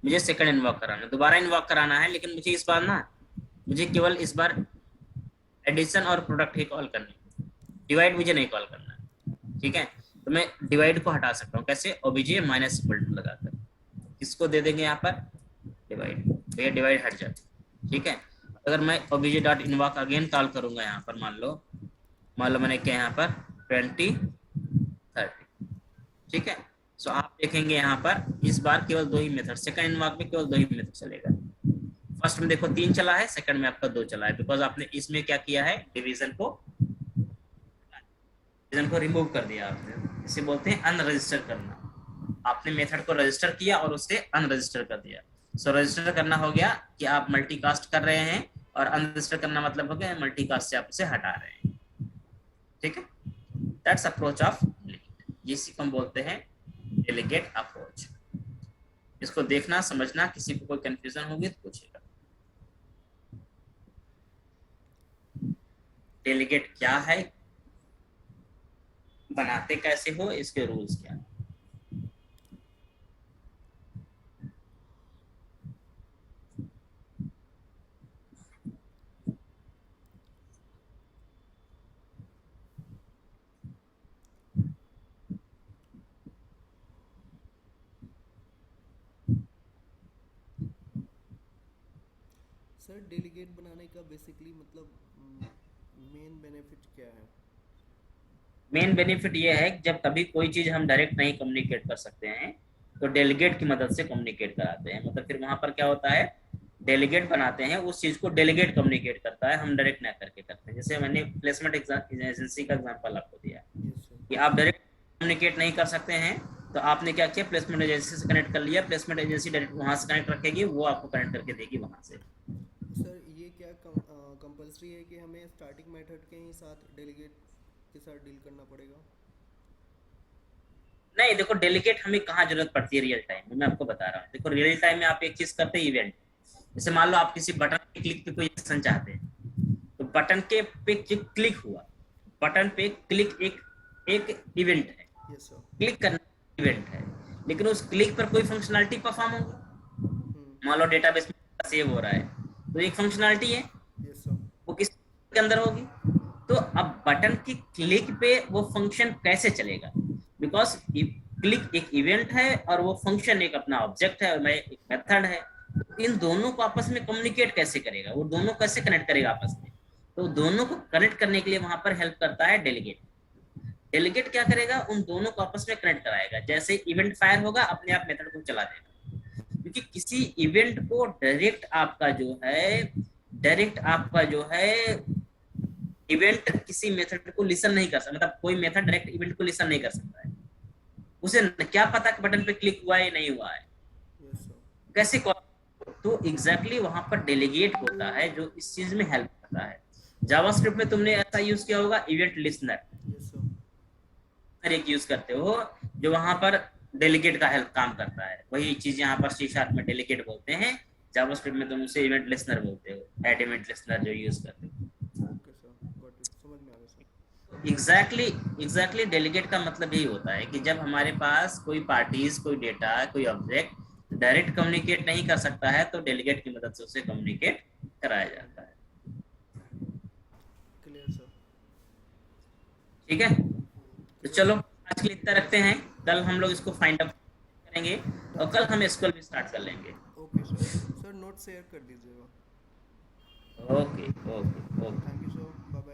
मुझे सेकंड इन्वॉक कराना, दोबारा इन्वॉक कराना है, लेकिन मुझे इस बार ना, मुझे केवल इस बार एडिशन और प्रोडक्ट ही कॉल करनी, डिवाइड मुझे नहीं कॉल करना. ठीक है, तो मैं डिवाइड को हटा सकता हूँ. कैसे, obj माइनस इक्वल टू लगाकर. किसको दे देंगे यहाँ पर, डिवाइड. तो ये डिवाइड हट जाता है. ठीक है, अगर मैं obj dot invoke again call करूंगा यहाँ पर, मान लो मैंने क्या यहाँ पर 20 30. ठीक है, सो आप देखेंगे यहाँ पर इस बार केवल 2 ही मेथड, सेकंड इन्वॉक में केवल 2 ही मेथड चलेगा. फर्स्ट में देखो 3 चला है, सेकंड में आपका 2 चला है, बिकॉज आपने इसमें क्या किया है, डिवीजन को रिमूव कर दिया आपने. इसे बोलते हैं अनरजिस्टर करना. आपने मेथड को रजिस्टर किया और उसे अनरजिस्टर कर दिया. सो रजिस्टर करना हो गया कि आप मल्टीकास्ट कर रहे हैं, और अनरजिस्टर करना मतलब हो गया मल्टीकास्ट से आप उसे हटा रहे हैं. ठीक है, दैट्स अप्रोच ऑफ डेलीगेट. जिसे हम बोलते हैं डेलीगेट अप्रोच. इसको देखना समझना, किसी को कोई कंफ्यूजन होगी तो पूछेगा. डेलीगेट क्या है, बनाते कैसे हो, इसके रूल्स क्या है. सर डेलीगेट बनाने का बेसिकली मतलब मेन बेनिफिट क्या है? मेन बेनिफिट ये है कि जब कभी कोई चीज हम डायरेक्ट नहीं कम्युनिकेट कर सकते हैं तो डेलीगेट की मदद से कम्युनिकेट कराते हैं। मतलब फिर वहां पर क्या होता है, डेलीगेट बनाते हैं, उस चीज को डेलीगेट कम्युनिकेट करता है, हम डायरेक्ट ना करके करते हैं। जैसे मैंने प्लेसमेंट एजेंसी का एग्जांपल आपको दिया यस सर। कि आप डायरेक्ट कम्युनिकेट नहीं कर सकते हैं, तो आपने क्या किया, प्लेसमेंट एजेंसी से कनेक्ट कर लिया, प्लेसमेंट एजेंसी डायरेक्ट वहां से कनेक्ट रखेगी, वो आपको कनेक्ट करके देगी वहां से। सर ये क्या कंपलसरी है कि हमें स्टार्टिंग मेथड के ही साथ डेलीगेट के साथ डील करना पड़ेगा? नहीं, देखो डेलीगेट हमें कहाँ जरूरत पड़ती है रियल टाइम में, मैं आपको बता रहा हूँ। देखो रियल टाइम में आप एक चीज करते हैं, इवेंट। जैसे मान लो आप किसी बटन पे क्लिक पे कोई एक्शन चाहते हैं, तो बटन के पे क्लिक हुआ, बटन पे क्लिक एक इवेंट है, यस सर। क्लिक करना इवेंट है, लेकिन उस क्लिक पर कोई फंक्शनलिटी परफॉर्म होगी। मान लो डेटाबेस में सेव हो रहा है, तो एक फंक्शनलिटी है, यस सर। वो किस के अंदर होगी। तो अब बटन की क्लिक पे वो फंक्शन कैसे चलेगा, बिकॉज क्लिक एक इवेंट है और वो फंक्शन एक अपना ऑब्जेक्ट है और मैं एक मेथड है। तो इन दोनों को आपस में कम्युनिकेट कैसे करेगा, वो दोनों कैसे कनेक्ट करेगा आपस में, तो दोनों को कनेक्ट करने के लिए वहां पर हेल्प करता है डेलीगेट। डेलीगेट क्या करेगा, उन दोनों को आपस में कनेक्ट कराएगा। जैसे इवेंट फायर होगा, अपने आप मेथड को चला देगा, क्योंकि किसी इवेंट को डायरेक्ट आपका जो है इवेंट किसी मेथड को लिसन नहीं कर सकता। मतलब कोई मेथड डायरेक्ट इवेंट को लिसन नहीं कर सकता है, उसे क्या पता कि बटन पे क्लिक हुआ है या नहीं हुआ है, यस सर। कैसे कॉल। तो एग्जैक्टली वहां पर डेलीगेट होता है जो इस चीज में हेल्प करता है। जावास्क्रिप्ट में तुमने ऐसा यूज किया होगा, इवेंट लिसनर यस सर। एक यूज करते हो, जो वहां पर डेलीगेट का हेल्प काम करता है। वही चीज यहाँ पर C# में डेलीगेट बोलते हैं, जावास्क्रिप्ट में तुम उसे इवेंट लिसनर बोलते हो, ऐड इवेंट लिसनर जो यूज करते हो। ओके सर, गॉट इट, समझ में आ गया सर। एग्जैक्टली डेलीगेट का मतलब यही होता है कि जब हमारे पास कोई पार्टीज, कोई डेटा, कोई ऑब्जेक्ट डायरेक्ट कम्युनिकेट नहीं कर सकता है, तो डेलीगेट की मदद से उसे कम्युनिकेट कराया जाता है। Clear sir. ठीक है, तो चलो आज के लिए इतना रखते हैं, कल हम लोग इसको फाइंड आउट करेंगे और कल हम SQL भी स्टार्ट कर लेंगे। Okay sir. Sir note share कर दीजिएगा। Okay okay okay. Thank you sir. Bye.